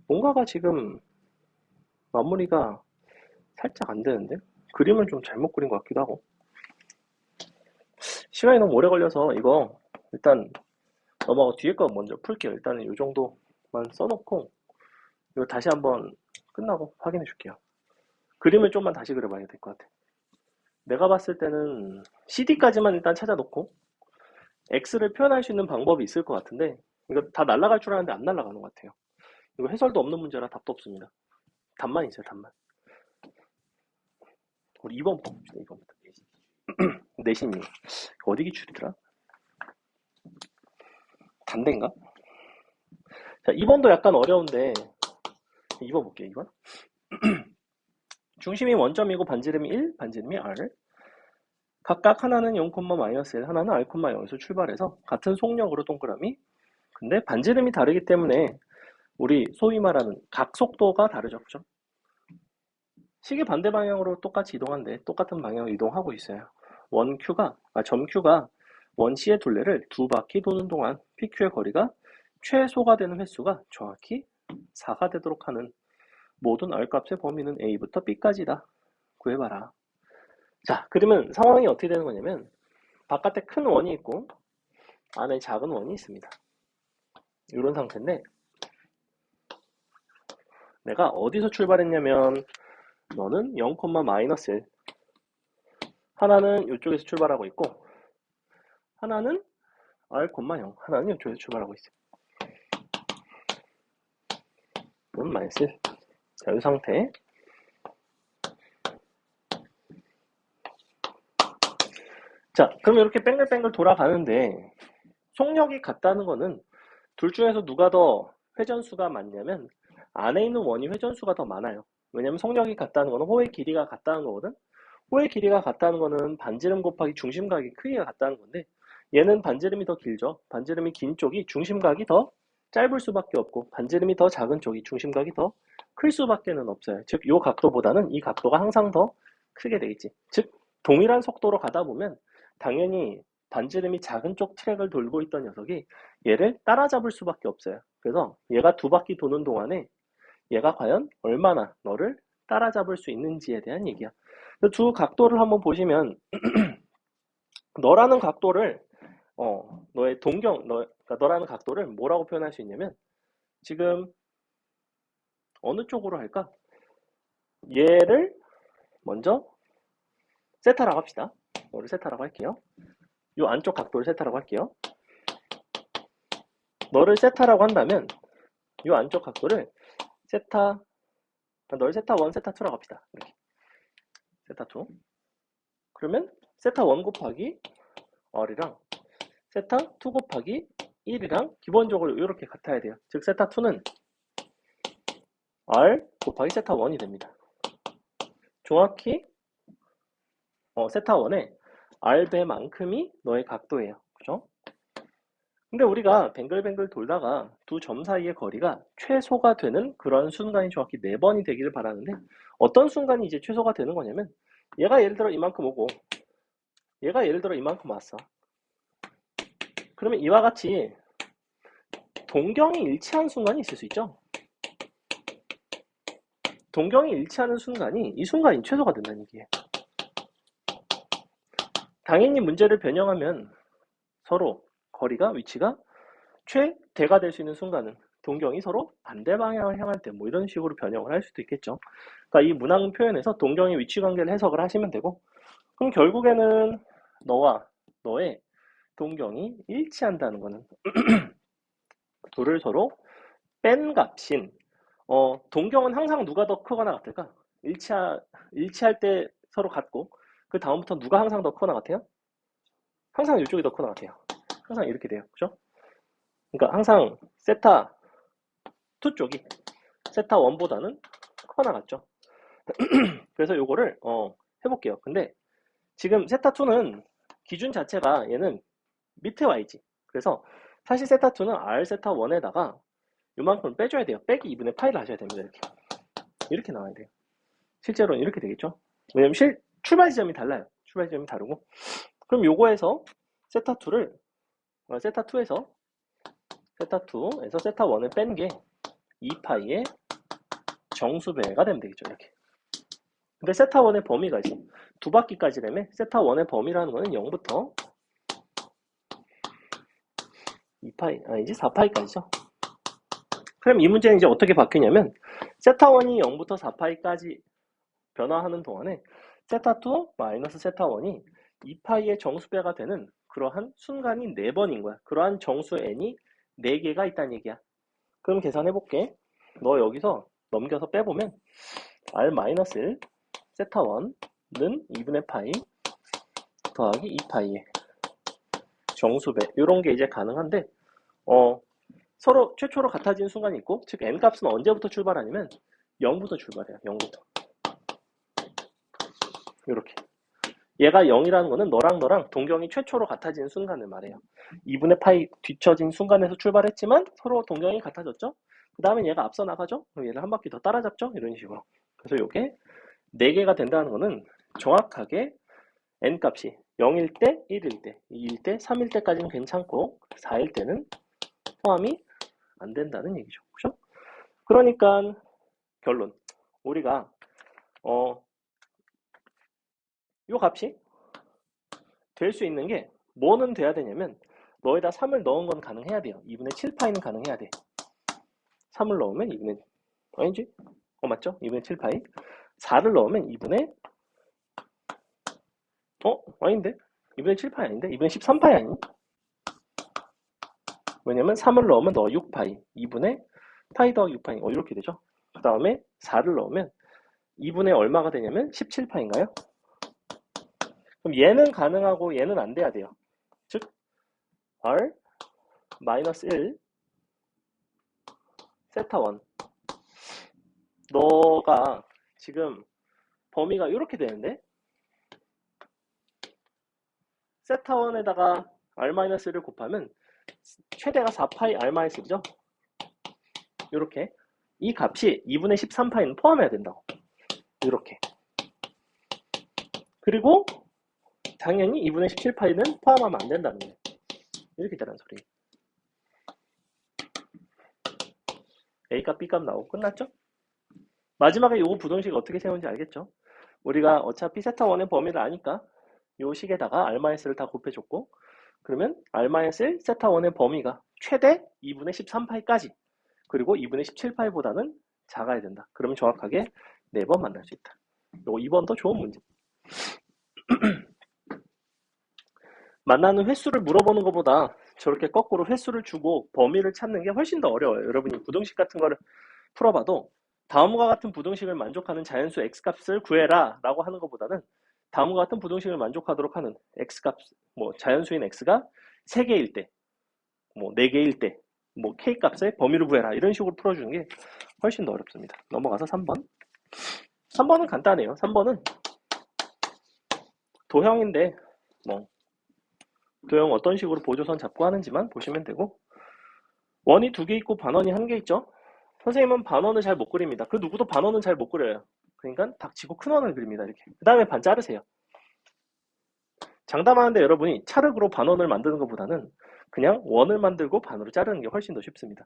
뭔가가 지금 마무리가 살짝 안 되는데? 그림을 좀 잘못 그린 것 같기도 하고. 시간이 너무 오래 걸려서 이거 일단 넘어가고 뒤에 거 먼저 풀게요. 일단은 이 정도만 써놓고 이거 다시 한번 끝나고 확인해 줄게요. 그림을 좀만 다시 그려봐야 될 것 같아. 내가 봤을 때는 CD까지만 일단 찾아놓고 X를 표현할 수 있는 방법이 있을 것 같은데 이거 다 날아갈 줄 알았는데 안 날아가는 것 같아요. 이거 해설도 없는 문제라 답도 없습니다. 답만 있어요, 답만. 우리 2번부터 봅시다, 2번부터. 내신이 어디 기출이더라? 단대인가? 자, 2번도 약간 어려운데 2번 볼게요, 2번. 중심이 원점이고 반지름이 1, 반지름이 R. 각각 하나는 0,-1, 하나는 R,0에서 출발해서 같은 속력으로 동그라미. 근데 반지름이 다르기 때문에 우리 소위 말하는 각속도가 다르죠, 그죠? 시계 반대 방향으로 똑같이 이동하는데 똑같은 방향으로 이동하고 있어요. 점 Q가 원 C의 둘레를 두 바퀴 도는 동안 PQ의 거리가 최소가 되는 횟수가 정확히 4가 되도록 하는 모든 R값의 범위는 A부터 B까지다. 구해봐라. 자, 그러면 상황이 어떻게 되는 거냐면 바깥에 큰 원이 있고 안에 작은 원이 있습니다. 이런 상태인데 내가 어디서 출발했냐면 너는 0,-1 하나는 이쪽에서 출발하고 있고 하나는 R,0 하나는 이쪽에서 출발하고 있어. 넌 마이너스 1. 자, 이 상태. 자, 그럼 이렇게 뱅글뱅글 돌아가는데 속력이 같다는 거는 둘 중에서 누가 더 회전수가 많냐면 안에 있는 원이 회전수가 더 많아요. 왜냐면 속력이 같다는 거는 호의 길이가 같다는 거거든. 호의 길이가 같다는 거는 반지름 곱하기 중심각의 크기가 같다는 건데 얘는 반지름이 더 길죠. 반지름이 긴 쪽이 중심각이 더 짧을 수밖에 없고 반지름이 더 작은 쪽이 중심각이 더 클 수밖에는 없어요. 즉, 이 각도보다는 이 각도가 항상 더 크게 되겠지. 즉, 동일한 속도로 가다 보면 당연히 반지름이 작은 쪽 트랙을 돌고 있던 녀석이 얘를 따라잡을 수밖에 없어요. 그래서 얘가 두 바퀴 도는 동안에 얘가 과연 얼마나 너를 따라잡을 수 있는지에 대한 얘기야. 두 각도를 한번 보시면 너라는 각도를 너의 그러니까 너라는 각도를 뭐라고 표현할 수 있냐면 지금 어느 쪽으로 할까? 얘를 먼저 세타라고 합시다. 너를 세타라고 할게요. 이 안쪽 각도를 세타라고 할게요. 너를 세타라고 한다면 이 안쪽 각도를 너를 세타 1, 세타 2라고 합시다. 이렇게. 세타 2. 그러면 세타 1 곱하기 R이랑 세타 2 곱하기 1이랑 기본적으로 이렇게 같아야 돼요. 즉 세타 2는 R 곱하기 세타 1이 됩니다. 정확히 세타 1의 R배만큼이 너의 각도예요. 그죠? 근데 우리가 뱅글뱅글 돌다가 두 점 사이의 거리가 최소가 되는 그런 순간이 정확히 4번이 되기를 바라는데 어떤 순간이 이제 최소가 되는 거냐면 얘가 예를 들어 이만큼 오고 얘가 예를 들어 이만큼 왔어. 그러면 이와 같이 동경이 일치하는 순간이 있을 수 있죠. 동경이 일치하는 순간이 이 순간이 최소가 된다는 얘기예요. 당연히 문제를 변형하면 서로 거리가 위치가 최대가 될 수 있는 순간은 동경이 서로 반대 방향을 향할 때 뭐 이런 식으로 변형을 할 수도 있겠죠. 그러니까 이 문항 표현에서 동경의 위치 관계를 해석을 하시면 되고 그럼 결국에는 너와 너의 동경이 일치한다는 거는 둘을 서로 뺀 값인 동경은 항상 누가 더 크거나 같을까? 일치할 때 서로 같고 그 다음부터 누가 항상 더 크거나 같아요? 항상 이쪽이 더 크거나 같아요. 항상 이렇게 돼요. 그죠? 그러니까 항상 세타 2 쪽이 세타 1보다는 크거나 같죠. 그래서 요거를 해볼게요. 근데 지금 세타 2는 기준 자체가 얘는 밑에 와 있지. 그래서 사실 세타 2는 R 세타 1에다가 요만큼 빼줘야 돼요. 빼기 2분의 파이를 하셔야 됩니다. 이렇게 나와야 돼요. 실제로는 이렇게 되겠죠. 왜냐면 출발 지점이 달라요. 출발 지점이 다르고. 그럼 요거에서 세타 2를 세타 2에서 세타 1을 뺀 게 2파이의 정수배가 되면 되겠죠. 이렇게. 근데 세타 1의 범위가 있어. 두 바퀴까지라며 세타 1의 범위라는 거는 0부터 2파이 아니지 4파이까지죠. 그럼 이 문제는 이제 어떻게 바뀌냐면 세타1이 0부터 4파이까지 변화하는 동안에 세타2 마이너스 세타1이 2파이의 정수배가 되는 그러한 순간이 4번인 거야. 그러한 정수 n이 4개가 있다는 얘기야. 그럼 계산해볼게. 너 여기서 넘겨서 빼보면 r-1 세타1는 2분의 파이 더하기 2파이의 정수배 이런 게 이제 가능한데 서로 최초로 같아진 순간이 있고 즉 n값은 언제부터 출발하냐면 0부터 출발해요. 0부터 이렇게 얘가 0이라는 거는 너랑 동경이 최초로 같아진 순간을 말해요. 2분의 파이 뒤처진 순간에서 출발했지만 서로 동경이 같아졌죠. 그 다음에 얘가 앞서 나가죠. 그럼 얘를 한 바퀴 더 따라잡죠. 이런 식으로. 그래서 이게 4개가 된다는 거는 정확하게 n값이 0일 때, 1일 때, 2일 때, 3일 때까지는 괜찮고 4일 때는 포함이 안 된다는 얘기죠. 그죠? 그러니까 결론. 우리가 이 값이 될 수 있는 게 뭐는 돼야 되냐면 너에다 3을 넣은 건 가능해야 돼요. 2분의 7파이는 가능해야 돼. 3을 넣으면 2분의 아니지? 맞죠? 2분의 7파이. 4를 넣으면 2분의 아닌데? 2분의 7파이 아닌데? 2분의 13파이 아니니? 왜냐면 3을 넣으면 너 6파이. 2분의 파이 더하기 6파이. 이렇게 되죠. 그 다음에 4를 넣으면 2분의 얼마가 되냐면 17파인가요? 그럼 얘는 가능하고 얘는 안 돼야 돼요. 즉 r 마이너스 1 세타1 너가 지금 범위가 이렇게 되는데 세타1에다가 r-1을 곱하면 최대가 4파이 r-1죠. 이렇게 이 값이 2분의 13파이는 포함해야 된다고. 이렇게. 그리고 당연히 2분의 17파이는 포함하면 안 된다는 거예요. 이렇게 되는 소리. A값, B값 나오고 끝났죠? 마지막에 요 부등식 어떻게 세우는지 알겠죠? 우리가 어차피 세타1의 범위를 아니까 요 식에다가 r-를 다 곱해줬고 그러면 r-1 세타1의 범위가 최대 2분의 13파이까지 그리고 2분의 17파이보다는 작아야 된다. 그러면 정확하게 4번 만날 수 있다. 요거 2번도 좋은 문제. 만나는 횟수를 물어보는 것보다 저렇게 거꾸로 횟수를 주고 범위를 찾는 게 훨씬 더 어려워요. 여러분이 부등식 같은 거를 풀어봐도 다음과 같은 부등식을 만족하는 자연수 x값을 구해라 라고 하는 것보다는 다음과 같은 부등식을 만족하도록 하는 x값, 자연수인 x가 3개일 때, 4개일 때, k값의 범위를 구해라 이런 식으로 풀어주는 게 훨씬 더 어렵습니다. 넘어가서 3번. 3번은 간단해요. 3번은 도형인데 도형 어떤 식으로 보조선 잡고 하는지만 보시면 되고 원이 2개 있고 반원이 1개 있죠. 선생님은 반원을 잘 못 그립니다. 그 누구도 반원은 잘 못 그려요. 그러니까 닥치고 큰 원을 그립니다. 이렇게. 그 다음에 반 자르세요. 장담하는데 여러분이 찰흙으로 반원을 만드는 것보다는 그냥 원을 만들고 반으로 자르는 게 훨씬 더 쉽습니다.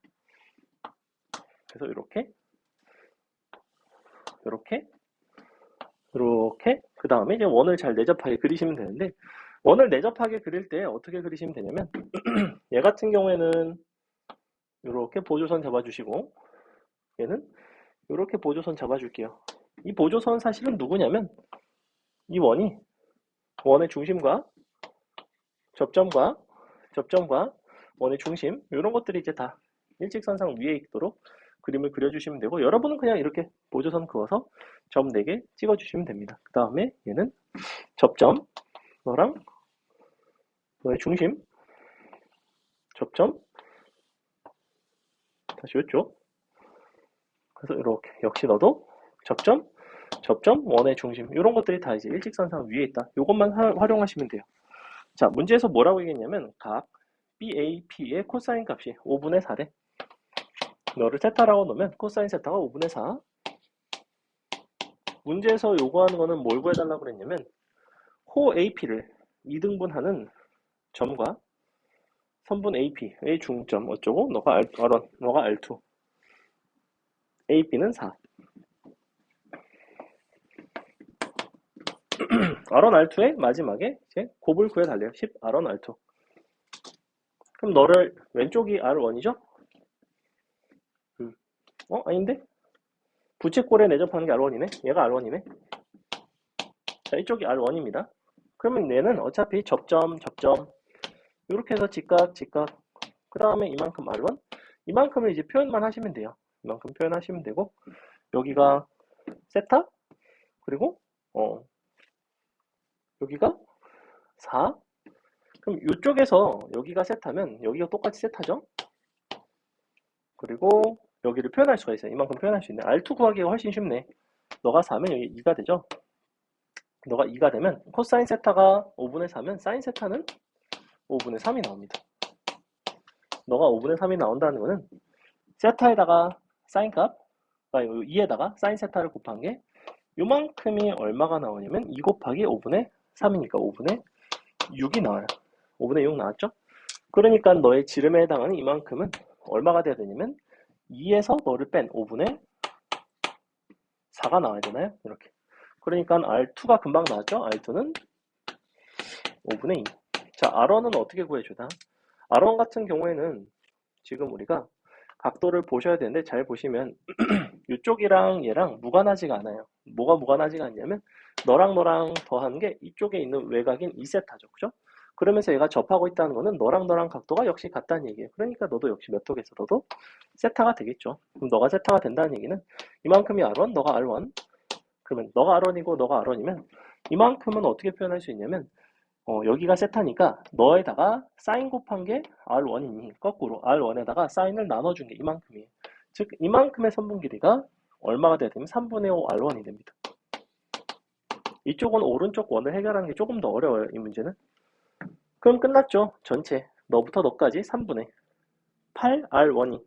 그래서 이렇게 그 다음에 이제 원을 잘 내접하게 그리시면 되는데 원을 내접하게 그릴 때 어떻게 그리시면 되냐면 얘 같은 경우에는 이렇게 보조선 잡아주시고 얘는 이렇게 보조선 잡아줄게요. 이 보조선 사실은 누구냐면 이 원이 원의 중심과 접점과 원의 중심 이런 것들이 이제 다 일직선상 위에 있도록 그림을 그려주시면 되고 여러분은 그냥 이렇게 보조선 그어서 점 4개 찍어주시면 됩니다. 그 다음에 얘는 접점 너랑 너의 중심 접점 다시 이쪽 그래서 이렇게 역시 너도 접점 원의 중심 이런 것들이 다 이제 일직선상 위에 있다. 이것만 활용하시면 돼요. 자 문제에서 뭐라고 얘기했냐면 각 BAP의 코사인 값이 5분의 4래. 너를 세타라고 놓으면 코사인 세타가 5분의 4. 문제에서 요구하는 거는 뭘 구해달라고 그랬냐면 호 AP를 2등분하는 점과 선분 AP의 중점 어쩌고 너가 R1, 너가 R2 AP는 4 R1, R2의 마지막에 이제 곱을 구해달래요. 10 R1, R2 그럼 너를 왼쪽이 R1이죠? 아닌데? 부채꼴에 내접하는 게 R1이네? 얘가 R1이네? 자, 이쪽이 R1입니다. 그러면 얘는 어차피 접점, 접점. 이렇게 해서 직각, 직각. 그 다음에 이만큼 R1. 이만큼을 이제 표현만 하시면 돼요. 이만큼 표현하시면 되고, 여기가 세타, 그리고, 여기가 4. 그럼 이쪽에서 여기가 세타면 여기가 똑같이 세타죠? 그리고 여기를 표현할 수가 있어요. 이만큼 표현할 수 있네. R2 구하기가 훨씬 쉽네. 너가 4면 여기 2가 되죠? 너가 2가 되면 코사인 세타가 5분의 4면 사인 세타는 5분의 3이 나옵니다. 너가 5분의 3이 나온다는 거는 세타에다가 사인 값, 2에다가 사인 세타를 곱한 게 요만큼이 얼마가 나오냐면 2 곱하기 5분의 3이니까 5분의 6이 나와요. 5분의 6 나왔죠? 그러니까 너의 지름에 해당하는 이만큼은 얼마가 돼야 되냐면 2에서 너를 뺀 5분의 4가 나와야 되나요? 이렇게. 그러니까 R2가 금방 나왔죠? R2는 5분의 2. 자, R1은 어떻게 구해주나? R1 같은 경우에는 지금 우리가 각도를 보셔야 되는데 잘 보시면 이쪽이랑 얘랑 무관하지가 않아요. 뭐가 무관하지가 않냐면 너랑 더하는 게 이쪽에 있는 외곽인 2세타죠. 그죠? 그러면서 얘가 접하고 있다는 거는 너랑 각도가 역시 같다는 얘기예요. 그러니까 너도 역시 몇 톡에서 너도 세타가 되겠죠. 그럼 너가 세타가 된다는 얘기는 이만큼이 R1, 너가 R1. 그러면 너가 R1이고 너가 R1이면 이만큼은 어떻게 표현할 수 있냐면 여기가 세타니까 너에다가 사인 곱한 게 R1이니 거꾸로 R1에다가 사인을 나눠준 게 이만큼이에요. 즉 이만큼의 선분 길이가 얼마가 돼야 되면 3분의 5 R1이 됩니다. 이쪽은 오른쪽 원을 해결하는 게 조금 더 어려워요. 이 문제는. 그럼 끝났죠. 전체 너부터 너까지 3분의 8 R1이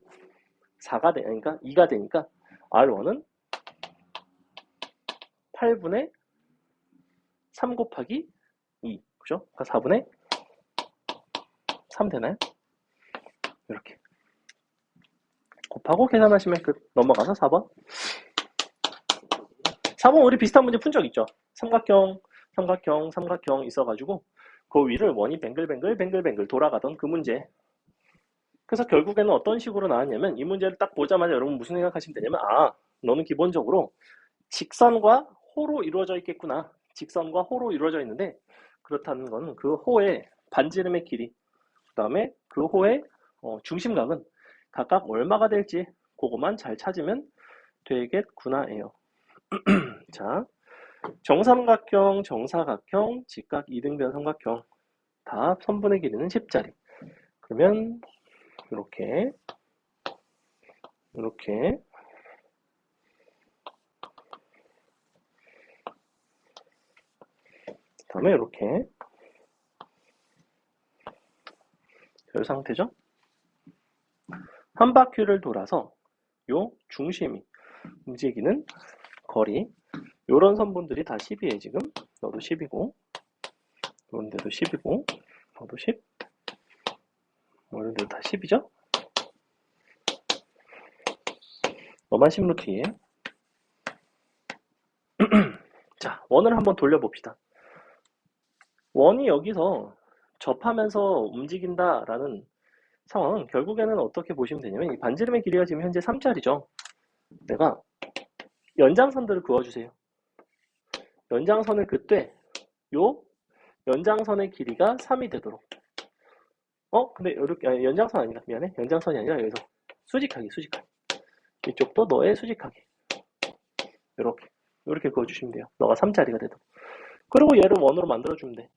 4가 되니까 2가 되니까 R1은 8분의 3 곱하기 2 그죠? 4분의 3 되나요? 이렇게 곱하고 계산하시면 넘어가서 4번. 4번 우리 비슷한 문제 푼 적 있죠? 삼각형 있어가지고 그 위를 원이 뱅글뱅글 돌아가던 그 문제. 그래서 결국에는 어떤 식으로 나왔냐면 이 문제를 딱 보자마자 여러분 무슨 생각하시면 되냐면 너는 기본적으로 직선과 호로 이루어져 있겠구나. 직선과 호로 이루어져 있는데 그렇다는 건 그 호의 반지름의 길이 그 다음에 그 호의 중심각은 각각 얼마가 될지 그것만 잘 찾으면 되겠구나예요. 자, 정삼각형, 정사각형, 직각 이등변 삼각형 다 선분의 길이는 10짜리. 그러면 이렇게 다음에 이렇게 이 상태죠. 한 바퀴를 돌아서 요 중심이 움직이는 거리 요런 선분들이 다 10이에요. 지금 너도 10이고 요런 데도 10이고 너도 10 요런 데도 다 10이죠. 너만 10루트에 자, 원을 한번 돌려봅시다. 원이 여기서 접하면서 움직인다라는 상황은 결국에는 어떻게 보시면 되냐면 이 반지름의 길이가 지금 현재 3짜리죠. 내가 연장선들을 그어주세요. 연장선을 그때 요 연장선의 길이가 3이 되도록 근데 이렇게 연장선 아니다. 미안해. 연장선이 아니라 여기서 수직하게 이쪽도 너의 수직하게 이렇게 그어주시면 돼요. 너가 3짜리가 되도록. 그리고 얘를 원으로 만들어주면 돼.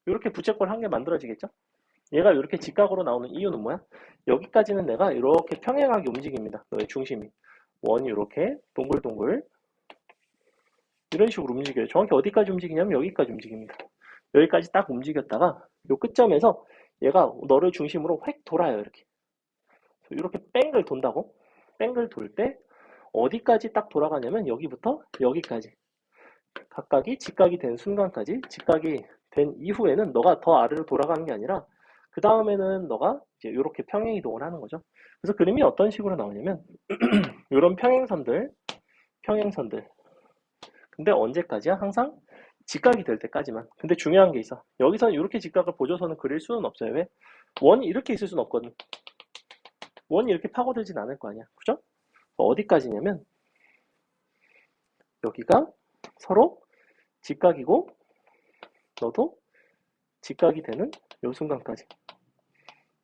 이렇게 부채꼴 한 개 만들어지겠죠? 얘가 이렇게 직각으로 나오는 이유는 뭐야? 여기까지는 내가 이렇게 평행하게 움직입니다. 너의 중심이. 원이 이렇게 동글동글 이런 식으로 움직여요. 정확히 어디까지 움직이냐면 여기까지 움직입니다. 여기까지 딱 움직였다가 요 끝점에서 얘가 너를 중심으로 획 돌아요. 이렇게 뺑글 돈다고? 뺑글 돌 때 어디까지 딱 돌아가냐면 여기부터 여기까지 각각이 직각이 된 순간까지 직각이 된 이후에는 너가 더 아래로 돌아가는 게 아니라 그 다음에는 너가 이제 이렇게 평행 이동을 하는 거죠. 그래서 그림이 어떤 식으로 나오냐면 이런 평행선들 근데 언제까지야? 항상 직각이 될 때까지만. 근데 중요한 게 있어. 여기서 이렇게 직각을 보조선을 그릴 수는 없어요. 왜? 원이 이렇게 있을 수는 없거든. 원이 이렇게 파고들진 않을 거 아니야. 그죠? 어디까지냐면 여기가 서로 직각이고 너도 직각이 되는 요 순간까지.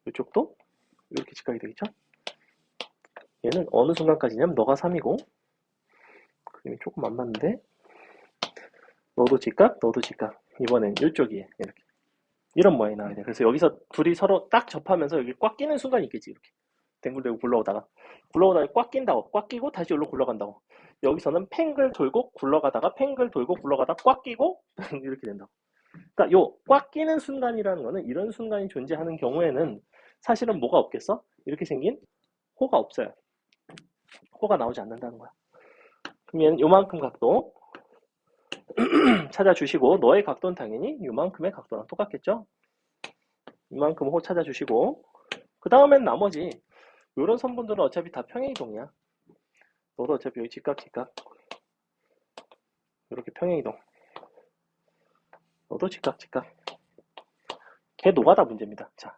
이쪽도 이렇게 직각이 되겠죠? 얘는 어느 순간까지냐면 너가 3이고 그림이 조금 안 맞는데 너도 직각, 너도 직각. 이번엔 이쪽이에요. 이렇게. 이런 모양이 나와야 돼. 그래서 여기서 둘이 서로 딱 접하면서 여기 꽉 끼는 순간이 있겠지. 이렇게. 댕글대고 굴러오다가. 굴러오다가 꽉 낀다고. 꽉 끼고 다시 여기로 굴러간다고. 여기서는 팽글 돌고 굴러가다가 팽글 돌고 굴러가다가 꽉 끼고 이렇게 된다고. 그러니까 요 꽉 끼는 순간이라는 거는 이런 순간이 존재하는 경우에는 사실은 뭐가 없겠어? 이렇게 생긴 호가 없어요. 호가 나오지 않는다는 거야. 그러면 요만큼 각도 찾아주시고 너의 각도는 당연히 요만큼의 각도랑 똑같겠죠? 이만큼 호 찾아주시고 그 다음엔 나머지 요런 선분들은 어차피 다 평행이동이야. 너도 어차피 여기 직각 이렇게 평행이동. 너도 직각 걔 노가다 문제입니다. 자,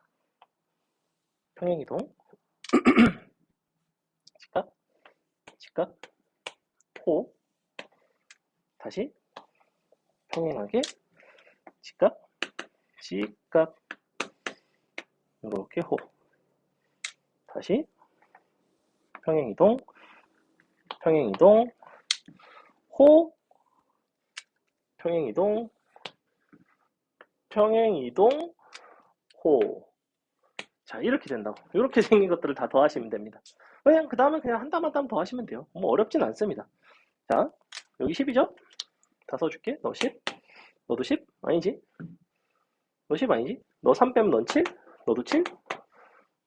평행이동 직각 호 다시 평행하게 직각 이렇게 호 다시 평행이동 호 평행이동 호. 자, 이렇게 된다고. 이렇게 생긴 것들을 다 더하시면 됩니다. 그냥 그 다음에 그냥 한 땀 한 땀 더하시면 돼요. 뭐 어렵진 않습니다. 자, 여기 10이죠? 다 써줄게. 너 10? 너도 10? 아니지? 너 10 아니지? 너 3 빼면 넌 7? 너도 7?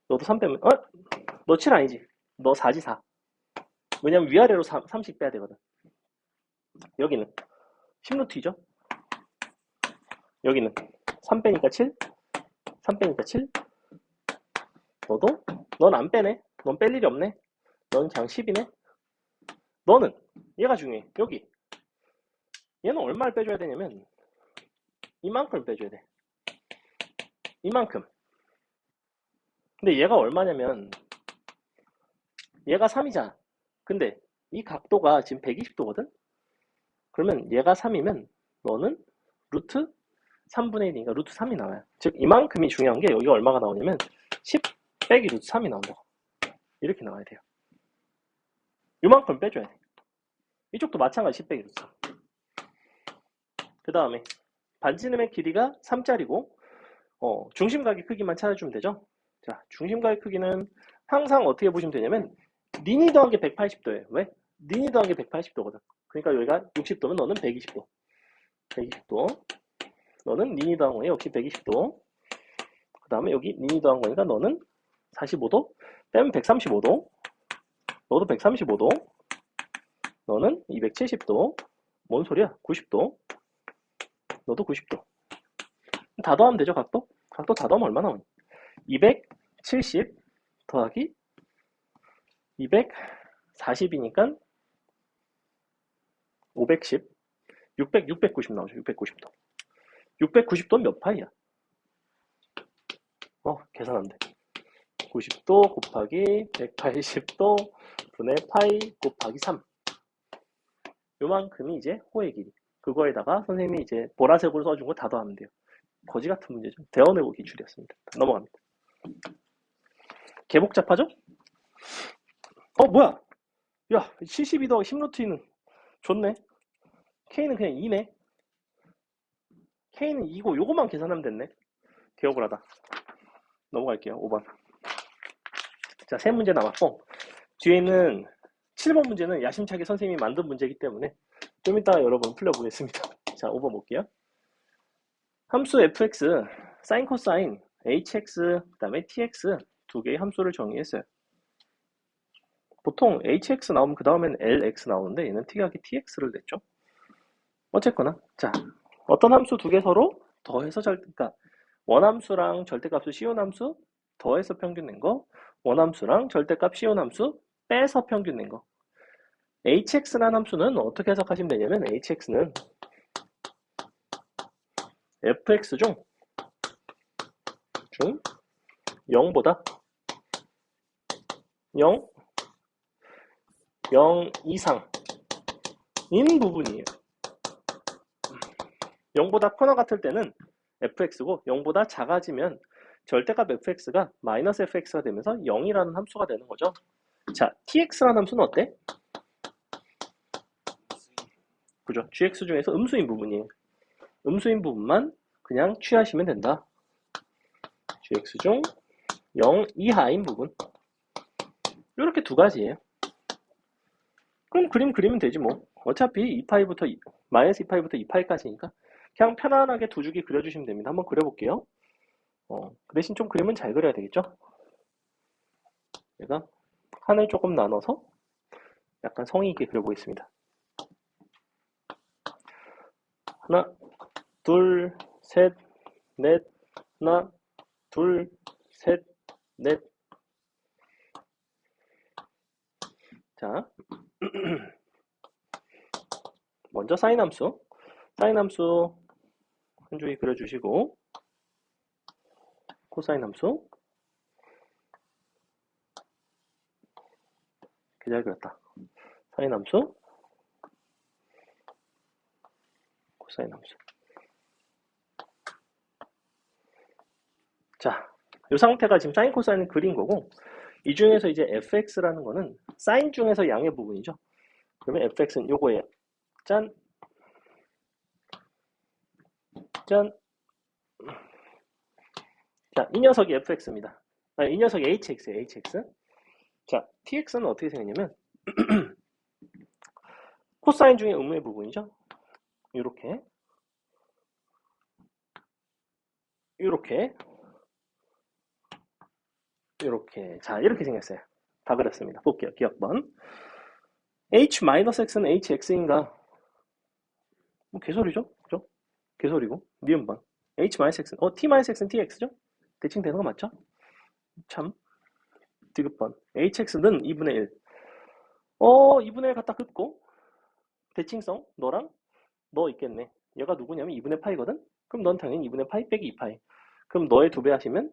너도 3 빼면 너 7 아니지? 너 4지 4. 왜냐면 위아래로 30 빼야 되거든. 여기는 10루트이죠? 여기는 3 빼니까 7? 3 빼니까 7? 너도? 넌 안 빼네? 넌 뺄 일이 없네? 넌 그냥 10이네? 너는 얘가 중요해. 여기 얘는 얼마를 빼줘야 되냐면 이만큼 빼줘야 돼. 이만큼. 근데 얘가 얼마냐면 얘가 3이잖아. 근데 이 각도가 지금 120도거든? 그러면 얘가 3이면 너는 루트 3분의 1이니까 루트 3이 나와요. 즉 이만큼이 중요한 게 여기가 얼마가 나오냐면 10 빼기 루트 3이 나온다고. 이렇게 나와야 돼요. 이만큼 빼줘야 돼. 이쪽도 마찬가지 10 빼기 루트 3. 그 다음에 반지름의 길이가 3짜리고 중심각의 크기만 찾아주면 되죠. 자, 중심각의 크기는 항상 어떻게 보시면 되냐면 니니 더한 게 180도예요. 왜? 니니 더한 게 180도거든. 그러니까 여기가 60도면 너는 120도. 120도. 너는 니니 더한 거에 역시 120도. 그 다음에 여기 니니 더한 거니까 너는 45도. 빼면 135도. 너도 135도. 너는 270도. 뭔 소리야? 90도. 너도 90도. 다 더하면 되죠, 각도? 각도 다 더하면 얼마 나오니? 270 더하기 240이니까 510, 690 나오죠. 690도. 690도는 몇 파이야? 계산 안 돼. 90도 곱하기 180도 분의 파이 곱하기 3. 요만큼이 이제 호의 길이. 그거에다가 선생님이 이제 보라색으로 써준 거 다 더하면 돼요. 거지 같은 문제죠. 대원외고 기출이었습니다. 넘어갑니다. 개복잡하죠? 뭐야? 야, 72 더하기 10루트는 좋네. K는 그냥 2네. K는 2고 요거만 계산하면 됐네. 개업을 하다. 넘어갈게요. 5번. 자, 3문제 남았고 뒤에 있는 7번 문제는 야심차게 선생님이 만든 문제이기 때문에 좀 이따 여러분 풀려보겠습니다. 자, 5번 볼게요. 함수 fx, sin, 코사인, hx, 그 다음에 tx 두 개의 함수를 정의했어요. 보통 hx 나오면 그 다음엔 lx 나오는데 얘는 특이하게 tx를 냈죠. 어쨌거나 자, 어떤 함수 두 개 서로 더해서 그러니까 원함수랑 절대값수 시온함수 더해서 평균 낸 거, 원함수랑 절대값 시온함수 빼서 평균 낸 거. hx라는 함수는 어떻게 해석하시면 되냐면 hx는 fx 중 0보다 0, 0 이상인 부분이에요. 0보다 커나 같을 때는 fx고 0보다 작아지면 절대값 fx가 마이너스 fx가 되면서 0이라는 함수가 되는 거죠. 자, tx라는 함수는 어때? 그죠? gx 중에서 음수인 부분이에요. 음수인 부분만 그냥 취하시면 된다. gx 중 0 이하인 부분. 이렇게 두 가지예요. 그럼 그림 그리면 되지 뭐. 어차피 2파이부터 마이너스 2파이부터 2파이까지니까 그냥 편안하게 두 줄기 그려주시면 됩니다. 한번 그려볼게요. 그 대신 좀 그림은 잘 그려야 되겠죠? 제가 칸을 조금 나눠서 약간 성의 있게 그려보겠습니다. 하나, 둘, 셋, 넷, 하나, 둘, 셋, 넷. 자, 먼저 사인 함수. 사인 함수 한 줄기 그려주시고, 코사인 함수. 이렇게 잘 그렸다. 사인 함수, 코사인 함수. 자, 이 상태가 지금 사인 코사인을 그린 거고, 이 중에서 이제 fx라는 거는 사인 중에서 양의 부분이죠. 그러면 fx는 요거예요. 짠, 짠. 자, 이 녀석이 fx입니다. 아니, 이 녀석이 hx예요, hx. 자, tx는 어떻게 생겼냐면 코사인 중에 음의 부분이죠. 이렇게, 이렇게, 이렇게. 자, 이렇게 생겼어요. 다 그렸습니다. 볼게요. 기억번. h-x는 hx인가? 뭐 개소리죠? 그죠? 개소리고. 니은번. h-x는 t-x는 tx죠? 대칭 되는 거 맞죠? 참. 디귿번. hx는 2분의 1. 2분의 1 갖다 긋고 대칭성 너랑 너 있겠네. 얘가 누구냐면 2분의 파이거든? 그럼 넌 당연히 2분의 파이 빼기 2파이. 그럼 너의 2배 하시면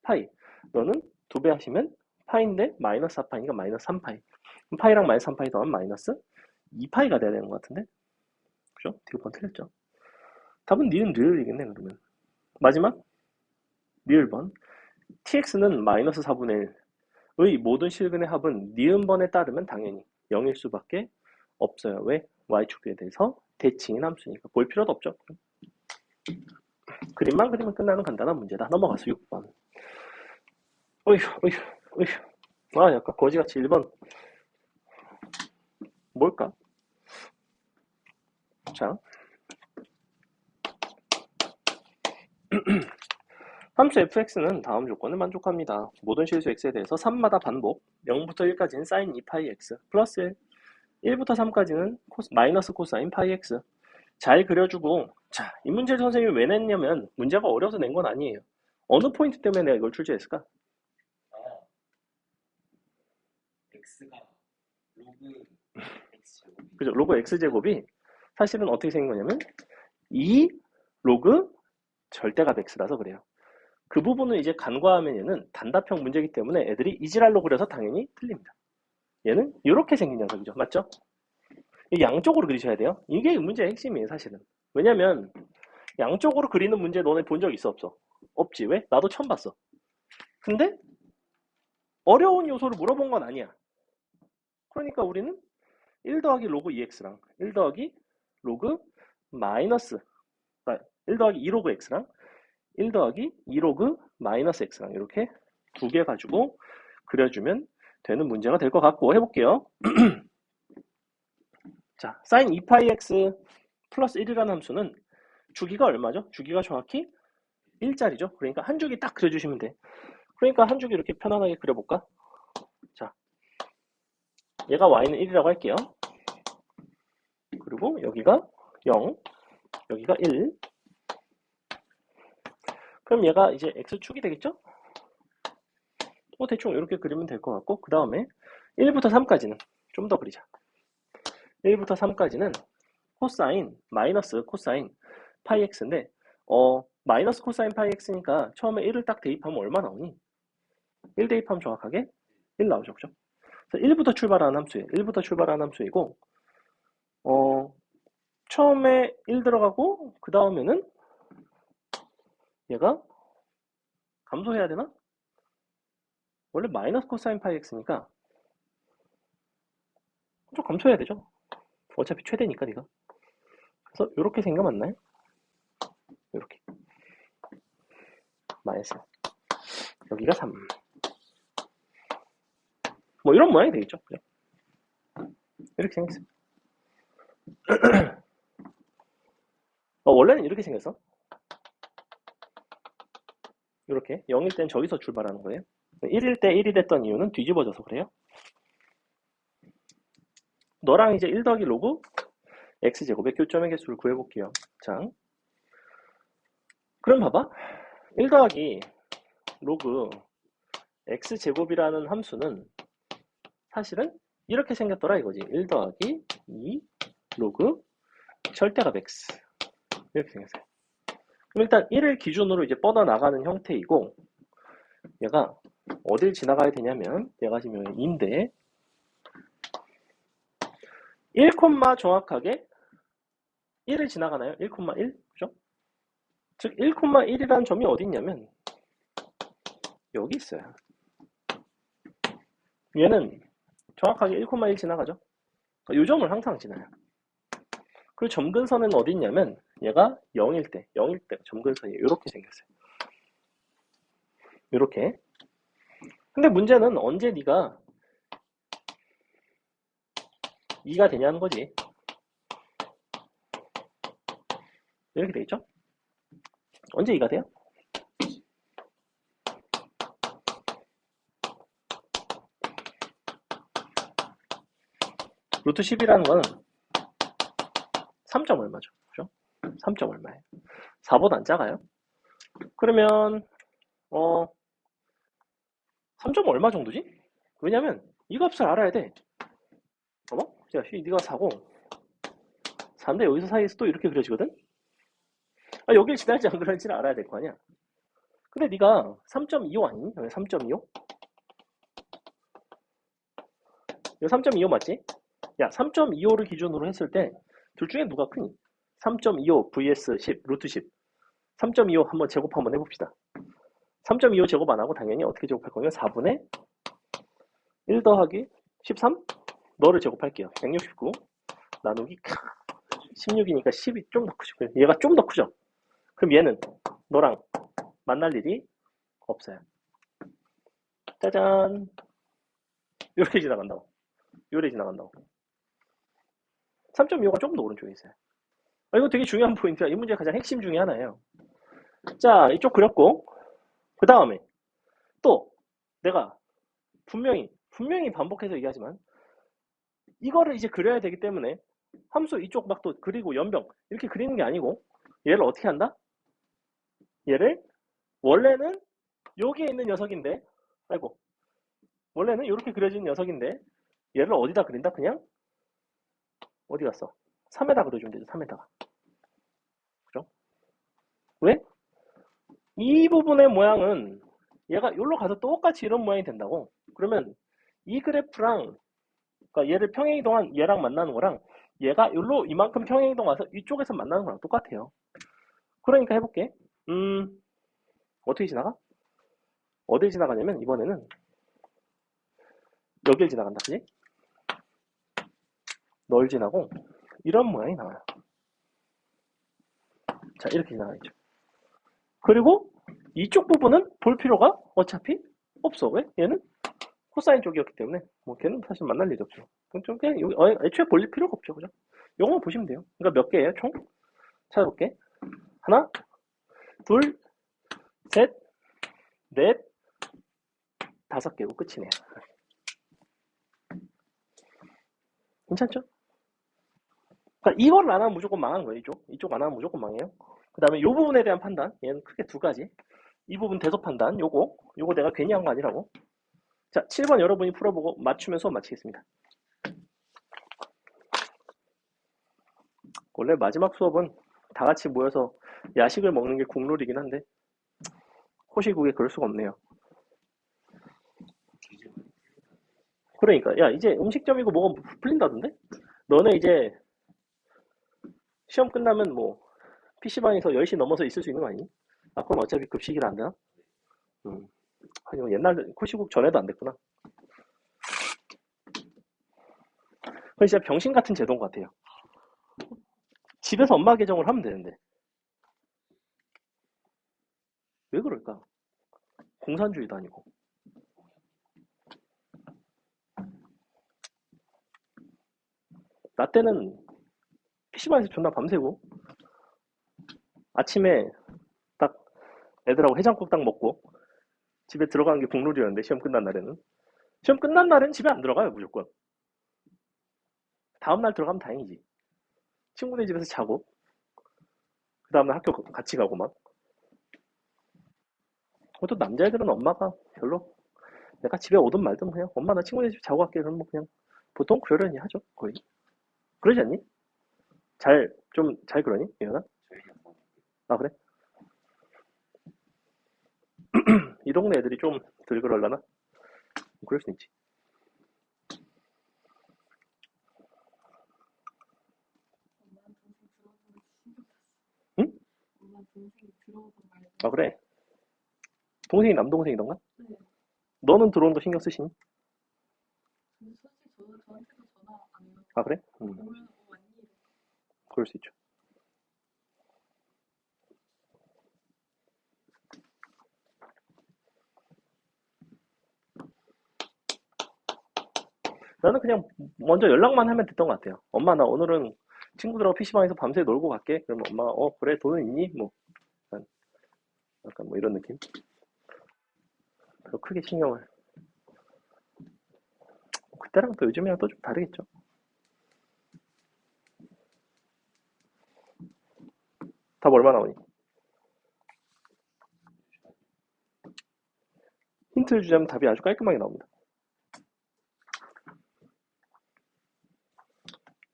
파이. 너는 2배 하시면 파인데 마이너스 4파이니까 마이너스 3파이. 그럼 파이랑 마이너스 3파이 더하면 마이너스 2파이가 돼야 되는 것 같은데? 그죠? 디귿번 틀렸죠? 답은 니은 리을이겠네 그러면. 마지막 리을번. tx는 마이너스 4분의 1의 모든 실근의 합은 니은번에 따르면 당연히 0일 수밖에 없어요. 왜? y축에 대해서 대칭인 함수니까. 볼 필요도 없죠. 그림만 그리면 끝나는 간단한 문제다. 넘어가서 6번. 어휴, 어휴, 어휴. 아, 약간 거지같이 1번. 뭘까? 자. 함수 fx는 다음 조건을 만족합니다. 모든 실수 x에 대해서 3마다 반복, 0부터 1까지는 sin 2파이 x, 플러스 1, 1부터 3까지는 마이너스 코사인 파이 x. 잘 그려주고, 자, 이 문제를 선생님이 왜 냈냐면 문제가 어려서 낸 건 아니에요. 어느 포인트 때문에 내가 이걸 출제했을까? x가 로그 x제곱이 그죠? 로그 x제곱이 사실은 어떻게 생긴 거냐면 2 로그 절대값 x라서 그래요. 그 부분을 이제 간과하면 얘는 단답형 문제이기 때문에 애들이 이지랄로 그려서 당연히 틀립니다. 얘는 이렇게 생긴 녀석이죠. 맞죠? 양쪽으로 그리셔야 돼요. 이게 문제의 핵심이에요, 사실은. 왜냐면 양쪽으로 그리는 문제 너네 본 적 있어, 없어? 없지. 왜? 나도 처음 봤어. 근데 어려운 요소를 물어본 건 아니야. 그러니까 우리는 1 더하기 로그 2x랑 1 더하기 로그 마이너스 1 더하기 2 로그 x랑 1 더하기 2 로그 마이너스 x랑 이렇게 두 개 가지고 그려주면 되는 문제가 될 것 같고 해볼게요. 자, sin 2파이 x 플러스 1이라는 함수는 주기가 얼마죠? 주기가 정확히 1짜리죠. 그러니까 한 주기 딱 그려주시면 돼. 그러니까 한 주기 이렇게 편안하게 그려볼까? 자, 얘가 y는 1이라고 할게요. 그리고 여기가 0, 여기가 1. 그럼 얘가 이제 x축이 되겠죠? 대충 이렇게 그리면 될 것 같고 그 다음에 1부터 3까지는 좀 더 그리자. 1부터 3까지는 코사인, 마이너스 코사인 파이 x인데 마이너스 코사인 파이 x니까 처음에 1을 딱 대입하면 얼마 나오니? 1 대입하면 정확하게 1 나오죠. 그죠? 그래서 1부터 출발하는 함수예요. 1부터 출발하는 함수이고, 처음에 1 들어가고, 그 다음에는 얘가 감소해야 되나? 원래 마이너스 코사인 파이 x니까 좀 감소해야 되죠. 어차피 최대니까 네가. 그래서 이렇게 생겨맞나요? 이렇게 마이너스 여기가 3. 뭐 이런 모양이 되겠죠. 그죠? 이렇게 생겼습니다. 원래는 이렇게 생겼어. 이렇게 0일 땐 저기서 출발하는 거예요. 1일 때 1이 됐던 이유는 뒤집어져서 그래요. 너랑 이제 1 더하기 로그 x제곱의 교점의 개수를 구해볼게요. 자, 그럼 봐봐. 1 더하기 로그 x제곱이라는 함수는 사실은 이렇게 생겼더라 이거지. 1 더하기 2 로그 절대값 x 이렇게 생겼어요. 그럼 일단 1을 기준으로 이제 뻗어나가는 형태이고, 얘가 어딜 지나가야 되냐면 얘가 지금 2인데 1, 정확하게 1을 지나가나요? 1,1? 그죠? 즉 1,1이라는 점이 어디 있냐면 여기 있어요. 얘는 정확하게 1,1 지나가죠. 이 점을 항상 지나요. 그리고 점근선은 어디 있냐면 얘가 0일 때 점근선이 이렇게 생겼어요. 이렇게. 근데 문제는 언제 네가 2가 되냐는 거지. 이렇게 되겠죠? 언제 2가 돼요? 루트 10이라는 거는 3점 얼마죠? 그죠? 3점 얼마예요? 4보다 안 작아요? 그러면 3점 얼마 정도지? 왜냐면 이 값을 알아야 돼. 자, 네가 4고 4인데 여기서 사이에서 또 이렇게 그려지거든? 여길 지나지 안 그런지를 알아야 될 거 아니야. 근데 네가 3.25 아니니? 3.25? 이거 3.25 맞지? 야, 3.25를 기준으로 했을 때 둘 중에 누가 크니? 3.25 vs 10, 루트 10. 3.25 한번 제곱 한번 해봅시다. 3.25 제곱 안 하고 당연히 어떻게 제곱할 거냐? 4분의 1 더하기 13? 너를 제곱할게요. 169 나누기 16이니까 10이 좀 더 크죠. 얘가 좀 더 크죠. 그럼 얘는 너랑 만날 일이 없어요. 짜잔. 요렇게 지나간다고. 요래 지나간다고. 3.25가 조금 더 오른쪽에 있어요. 이거 되게 중요한 포인트야. 이 문제의 가장 핵심 중에 하나예요. 자, 이쪽 그렸고, 그 다음에 또 내가 분명히 반복해서 얘기하지만 이거를 이제 그려야 되기 때문에 함수 이쪽 막 또 그리고 연병 이렇게 그리는 게 아니고 얘를 어떻게 한다? 얘를 원래는 여기에 있는 녀석인데 원래는 이렇게 그려진 녀석인데 얘를 어디다 그린다? 그냥 어디 갔어? 3에다 그려주면 되죠. 3에다가. 그죠? 왜? 이 부분의 모양은 얘가 여기로 가서 똑같이 이런 모양이 된다고. 그러면 이 그래프랑 그러니까 얘를 평행이동한 얘랑 만나는 거랑 얘가 여기로 이만큼 평행이동 와서 이쪽에서 만나는 거랑 똑같아요. 그러니까 해볼게. 어떻게 지나가? 어딜 지나가냐면 이번에는 여길 지나간다. 그지? 널 지나고 이런 모양이 나와요. 자, 이렇게 지나가겠죠. 그리고 이쪽 부분은 볼 필요가 어차피 없어. 왜? 얘는 코사인 쪽이었기 때문에 뭐 걔는 사실 만날 일이 없죠. 그냥 여기 애초에 볼 필요가 없죠. 그죠? 요거만 보시면 돼요. 그러니까 몇 개예요? 총? 찾아볼게. 하나, 둘, 셋, 넷, 5개고 끝이네요. 괜찮죠? 그러니까 이거를 안 하면 무조건 망한 거예요. 이쪽 안 하면 무조건 망해요. 그 다음에 이 부분에 대한 판단, 얘는 크게 두 가지. 이 부분 대소 판단, 요거 내가 괜히 한 거 아니라고. 자, 7번 여러분이 풀어보고 맞추면 수업 마치겠습니다. 원래 마지막 수업은 다 같이 모여서 야식을 먹는 게 국룰이긴 한데 호시국에 그럴 수가 없네요. 그러니까 야 이제 음식점이고 뭐가 풀린다던데? 너네 이제 시험 끝나면 뭐 PC방에서 10시 넘어서 있을 수 있는 거 아니니? 아 그럼 어차피 급식이라 안 되나? 음. 아니 뭐 옛날 코시국 전에도 안 됐구나. 그건 진짜 병신 같은 제도인 것 같아요. 집에서 엄마 계정을 하면 되는데 왜 그럴까? 공산주의도 아니고. 나 때는 PC방에서 존나 밤새고 아침에 딱 애들하고 해장국 딱 먹고 집에 들어가는 게 국룰이었는데 시험 끝난 날에는 시험 끝난 날은 집에 안 들어가요 무조건. 다음날 들어가면 다행이지. 친구네 집에서 자고 그 다음날 학교 같이 가고 막. 또 남자애들은 엄마가 별로 내가 집에 오든 말든 그냥 엄마 나 친구네 집 자고 갈게 그러면 뭐 그냥 보통 그러려니 하죠 거의. 그러지 않니? 좀 잘 그러니 예연아? 저희 약간 아 그래? 이 동네 애들이 좀 덜 그럴라나? 그럴 수 있지. 엄마는 동생 들어오는 거 신경 썼어. 응? 엄마는 동생이 들어오던 말도. 아 그래? 동생이 남동생이던가? 네. 너는 들어오는 거 신경 쓰시니? 근데 솔직히 저한테도 전화 안 해요. 아 그래? 오면 왔니? 이래. 그럴 수 있죠. 나는 그냥 먼저 연락만 하면 됐던 것 같아요. 엄마 나 오늘은 친구들하고 PC방에서 밤새 놀고 갈게. 그러면 엄마가 그래 돈은 있니? 뭐 약간 뭐 이런 느낌? 별로 크게 신경을. 그때랑 또 요즘이랑 또 좀 다르겠죠. 답 얼마 나오니? 힌트를 주자면 답이 아주 깔끔하게 나옵니다.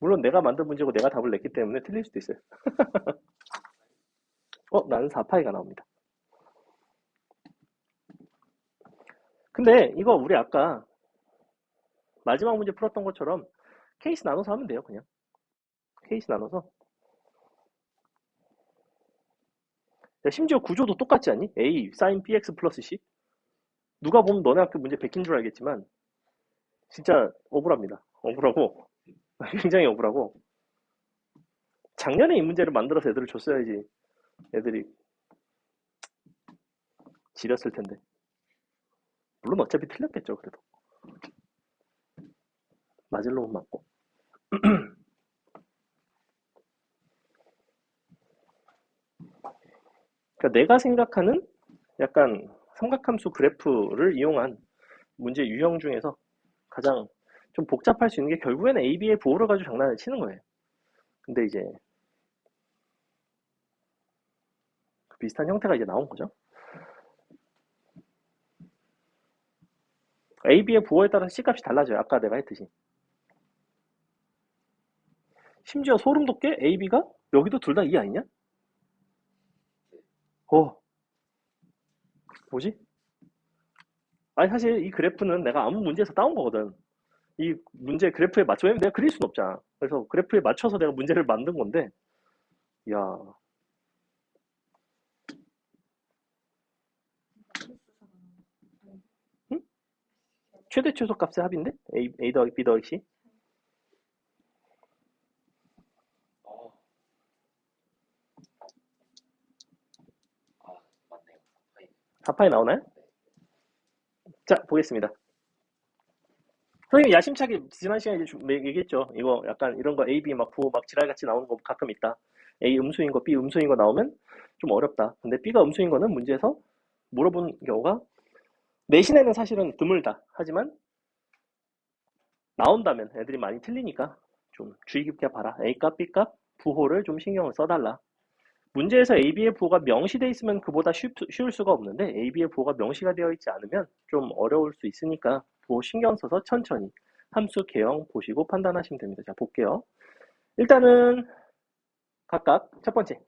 물론 내가 만든 문제고 내가 답을 냈기 때문에 틀릴 수도 있어요. 나는 4파이가 나옵니다. 근데 이거 우리 아까 마지막 문제 풀었던 것처럼 케이스 나눠서 하면 돼요, 그냥. 케이스 나눠서. 야, 심지어 구조도 똑같지 않니? A, sin bx 플러스 c. 누가 보면 너네 학교 문제 베낀 줄 알겠지만, 진짜 억울합니다. 억울하고, 굉장히 억울하고, 작년에 이 문제를 만들어서 애들을 줬어야지 애들이 지렸을 텐데. 물론 어차피 틀렸겠죠, 그래도. 맞을 놈은 맞고. 그러니까 내가 생각하는 약간 삼각함수 그래프를 이용한 문제 유형 중에서 가장 좀 복잡할 수 있는 게 결국에는 AB의 부호를 가지고 장난을 치는 거예요. 근데 이제 그 비슷한 형태가 이제 나온 거죠. AB의 부호에 따라서 C값이 달라져요. 아까 내가 했듯이. 심지어 소름 돋게 AB가 여기도 둘 다 2 아니냐? 뭐지? 아니 사실 이 그래프는 내가 아무 문제에서 따온 거거든. 이 문제 그래프에 맞춰 내가 그릴 수는 없잖아. 그래서 그래프에 맞춰서 내가 문제를 만든 건데, 야, 마이너스사가 나오는. 응? 최대 최소 값의 합인데? A 더하기 B 더하기 C? 어, 아 맞네요. 파이. 4파이 나오나요? 자, 보겠습니다. 선생님 야심차게 지난 시간에 이제 얘기했죠. 이거 약간 이런 거 A, B 막 부호 막 지랄같이 나오는 거 가끔 있다. A 음수인 거, B 음수인 거 나오면 좀 어렵다. 근데 B가 음수인 거는 문제에서 물어본 경우가 내신에는 사실은 드물다. 하지만 나온다면 애들이 많이 틀리니까 좀 주의 깊게 봐라. A값, B값 부호를 좀 신경을 써달라. 문제에서 AB의 부호가 명시되어 있으면 그보다 쉬울 수가 없는데 AB의 부호가 명시가 되어 있지 않으면 좀 어려울 수 있으니까 부호 신경 써서 천천히 함수 개형 보시고 판단하시면 됩니다. 자, 볼게요. 일단은 각각 첫 번째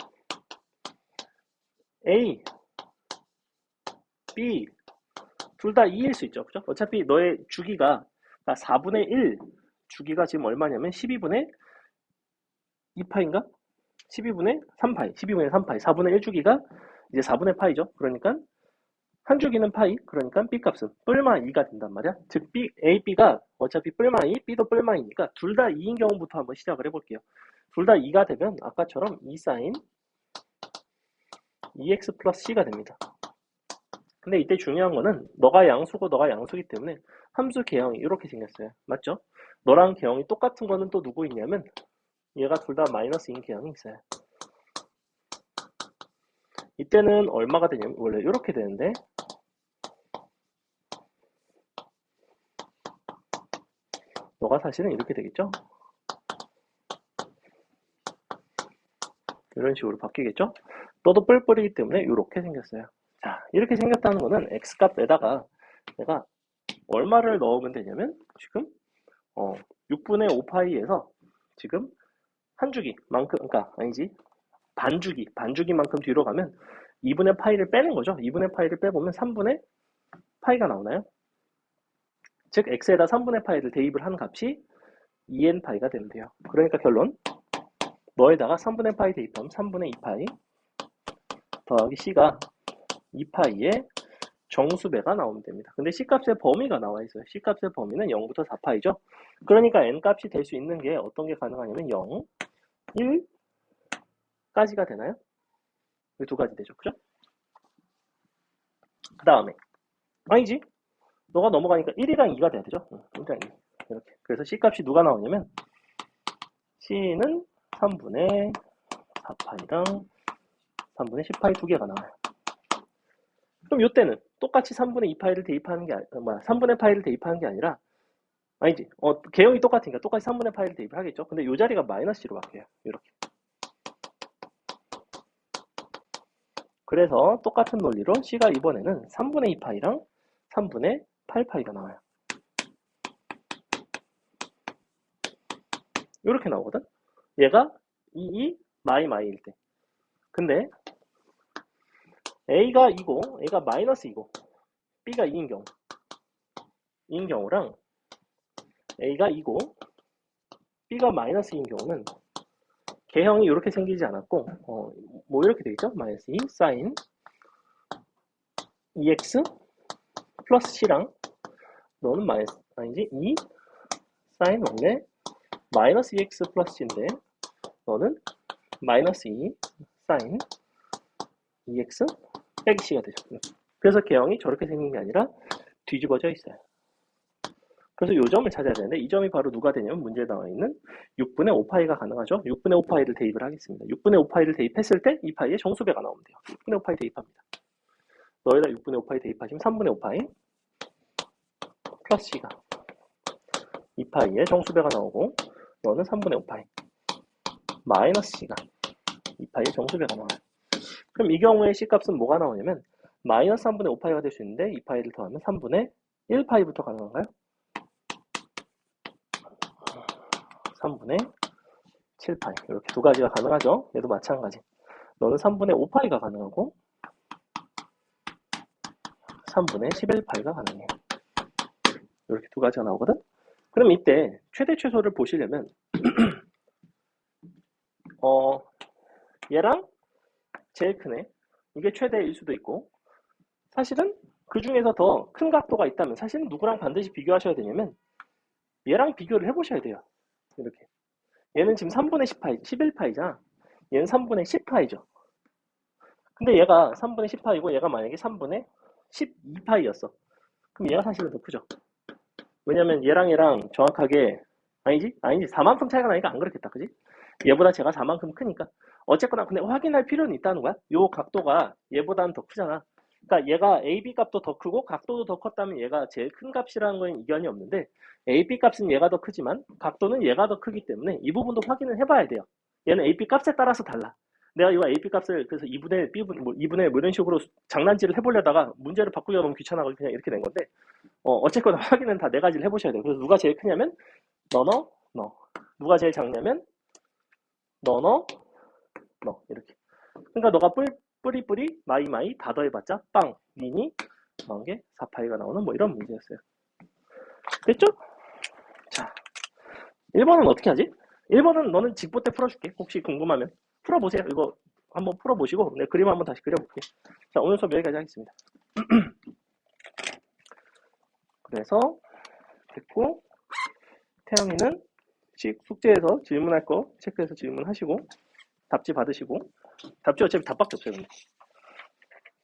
A, B 둘 다 2일 수 있죠. 그죠? 어차피 너의 주기가 그러니까 4분의 1 주기가 지금 얼마냐면 12분의 2파인가? 12분의 3파이, 12분의 3파이, 4분의 1 주기가 이제 4분의 파이죠. 그러니까 한 주기는 파이, 그러니까 B 값은 뿔마 2가 된단 말이야. 즉 B, A, B가 어차피 뿔마 2, B도 뿔마 2니까 둘 다 2인 경우부터 한번 시작을 해볼게요. 둘 다 2가 되면 아까처럼 2 사인 2x 플러스 C가 됩니다. 근데 이때 중요한 거는 너가 양수고 너가 양수기 때문에 함수 개형이 이렇게 생겼어요. 맞죠? 너랑 개형이 똑같은 거는 또 누구 있냐면 얘가 둘 다 마이너스인 개형이 있어요. 이때는 얼마가 되냐면 원래 이렇게 되는데 너가 사실은 이렇게 되겠죠? 이런 식으로 바뀌겠죠? 너도 뿔뿔이기 때문에 이렇게 생겼어요. 자, 이렇게 생겼다는 거는 x값에다가 내가 얼마를 넣으면 되냐면 지금 6분의 5파이에서 지금 한 주기만큼, 그러니까 아니지, 반주기만큼 뒤로 가면 2분의 파이를 빼는 거죠. 2분의 파이를 빼보면 3분의 파이가 나오나요? 즉 x에다 3분의 파이를 대입을 한 값이 2n 파이가 되면 돼요. 그러니까 결론 너에다가 3분의 파이 대입하면 3분의 2파이 더하기 c가 2파이의 정수배가 나오면 됩니다. 근데 C값의 범위가 나와 있어요. C값의 범위는 0부터 4파이죠. 그러니까 N값이 될 수 있는 게 어떤 게 가능하냐면 0, 1까지가 되나요? 이 두 가지 되죠. 그죠? 그 다음에 아니지. 너가 넘어가니까 1이랑 2가 돼야 되죠. 1이랑 2. 이렇게. 그래서 C값이 누가 나오냐면 C는 3분의 4파이랑 3분의 10파이 두 개가 나와요. 그럼 이때는 똑같이 3분의 2파이를 대입하는 게 3분의 파이를 대입하는 게 아니라 아니지. 개형이 똑같으니까 똑같이 3분의 파이를 대입을 하겠죠. 근데 이 자리가 마이너스 C로 바뀌어요. 이렇게. 그래서 똑같은 논리로 C가 이번에는 3분의 2파이랑 3분의 8파이가 나와요. 이렇게 나오거든. 얘가 2, 마이일 때. 근데 A가 2고 A가 마이너스 2고 B가 2인 경우랑 A가 2고 B가 마이너스 2인 경우는 개형이 이렇게 생기지 않았고 뭐 이렇게 되겠죠? 마이너스 2 사인 2x 플러스 c랑 너는 마이너스 아니지 2 사인 원래 마이너스 2x 플러스 c인데 너는 마이너스 2 사인 2x 빼기 c가 되죠. 그래서 개형이 저렇게 생긴 게 아니라 뒤집어져 있어요. 그래서 이 점을 찾아야 되는데 이 점이 바로 누가 되냐면 문제에 나와 있는 6분의 5파이가 가능하죠. 6분의 5파이를 대입을 하겠습니다. 6분의 5파이를 대입했을 때 이 파이의 정수배가 나오면 돼요. 6분의 5파이 대입합니다. 너에다 6분의 5파이 대입하시면 3분의 5파이 플러스 c가 2파이의 정수배가 나오고 너는 3분의 5파이 마이너스 c가 2파이의 정수배가 나와요. 그럼 이 경우에 c값은 뭐가 나오냐면 마이너스 3분의 5파이가 될 수 있는데 2파이를 더하면 3분의 1파이부터 가능한가요? 3분의 7파이 이렇게 두 가지가 가능하죠. 얘도 마찬가지. 너는 3분의 5파이가 가능하고 3분의 11파이가 가능해요. 이렇게 두 가지가 나오거든. 그럼 이때 최대 최소를 보시려면 얘랑 제일 크네. 이게 최대일 수도 있고 사실은 그 중에서 더 큰 각도가 있다면 사실은 누구랑 반드시 비교하셔야 되냐면 얘랑 비교를 해보셔야 돼요. 이렇게. 얘는 지금 3분의 10파이, 11파이잖아. 얘는 3분의 10파이죠. 근데 얘가 3분의 10파이고 얘가 만약에 3분의 12파이였어. 그럼 얘가 사실은 더 크죠. 왜냐면 얘랑 정확하게 아니지 4만큼 차이가 나니까 안 그렇겠다. 그지? 얘보다 제가 4만큼 크니까 어쨌거나 근데 확인할 필요는 있다는 거야. 요 각도가 얘보다는 더 크잖아. 그러니까 얘가 AB 값도 더 크고 각도도 더 컸다면 얘가 제일 큰 값이라는 건 이견이 없는데 AB 값은 얘가 더 크지만 각도는 얘가 더 크기 때문에 이 부분도 확인을 해봐야 돼요. 얘는 AB 값에 따라서 달라. 내가 이거 AB 값을 그래서 2분의 B분, 2분의 뭐 이런 식으로 장난질을 해보려다가 문제를 바꾸기가 너무 귀찮아서 그냥 이렇게 된 건데 어쨌거나 확인은 다 네 가지를 해보셔야 돼요. 그래서 누가 제일 크냐면 너. 누가 제일 작냐면 너 이렇게. 그러니까 너가 뿌리 마이 다 더해봤자 빵 니니 나온 게 4파이가 나오는 뭐 이런 문제였어요. 됐죠? 1번은 어떻게 하지? 1번은 너는 직보 때 풀어줄게. 혹시 궁금하면 풀어보세요. 이거 한번 풀어보시고 내 그림 한번 다시 그려볼게. 자, 오늘 수업 여기까지 하겠습니다. 그래서 됐고, 태영이는 숙제에서 질문할 거 체크해서 질문하시고 답지 받으시고, 답지 어차피 답밖에 없어요. 근데.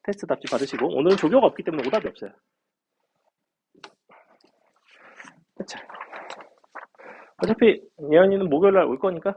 테스트 답지 받으시고, 오늘은 조교가 없기 때문에 오답이 없어요. 자, 어차피 예언이는 목요일날 올 거니까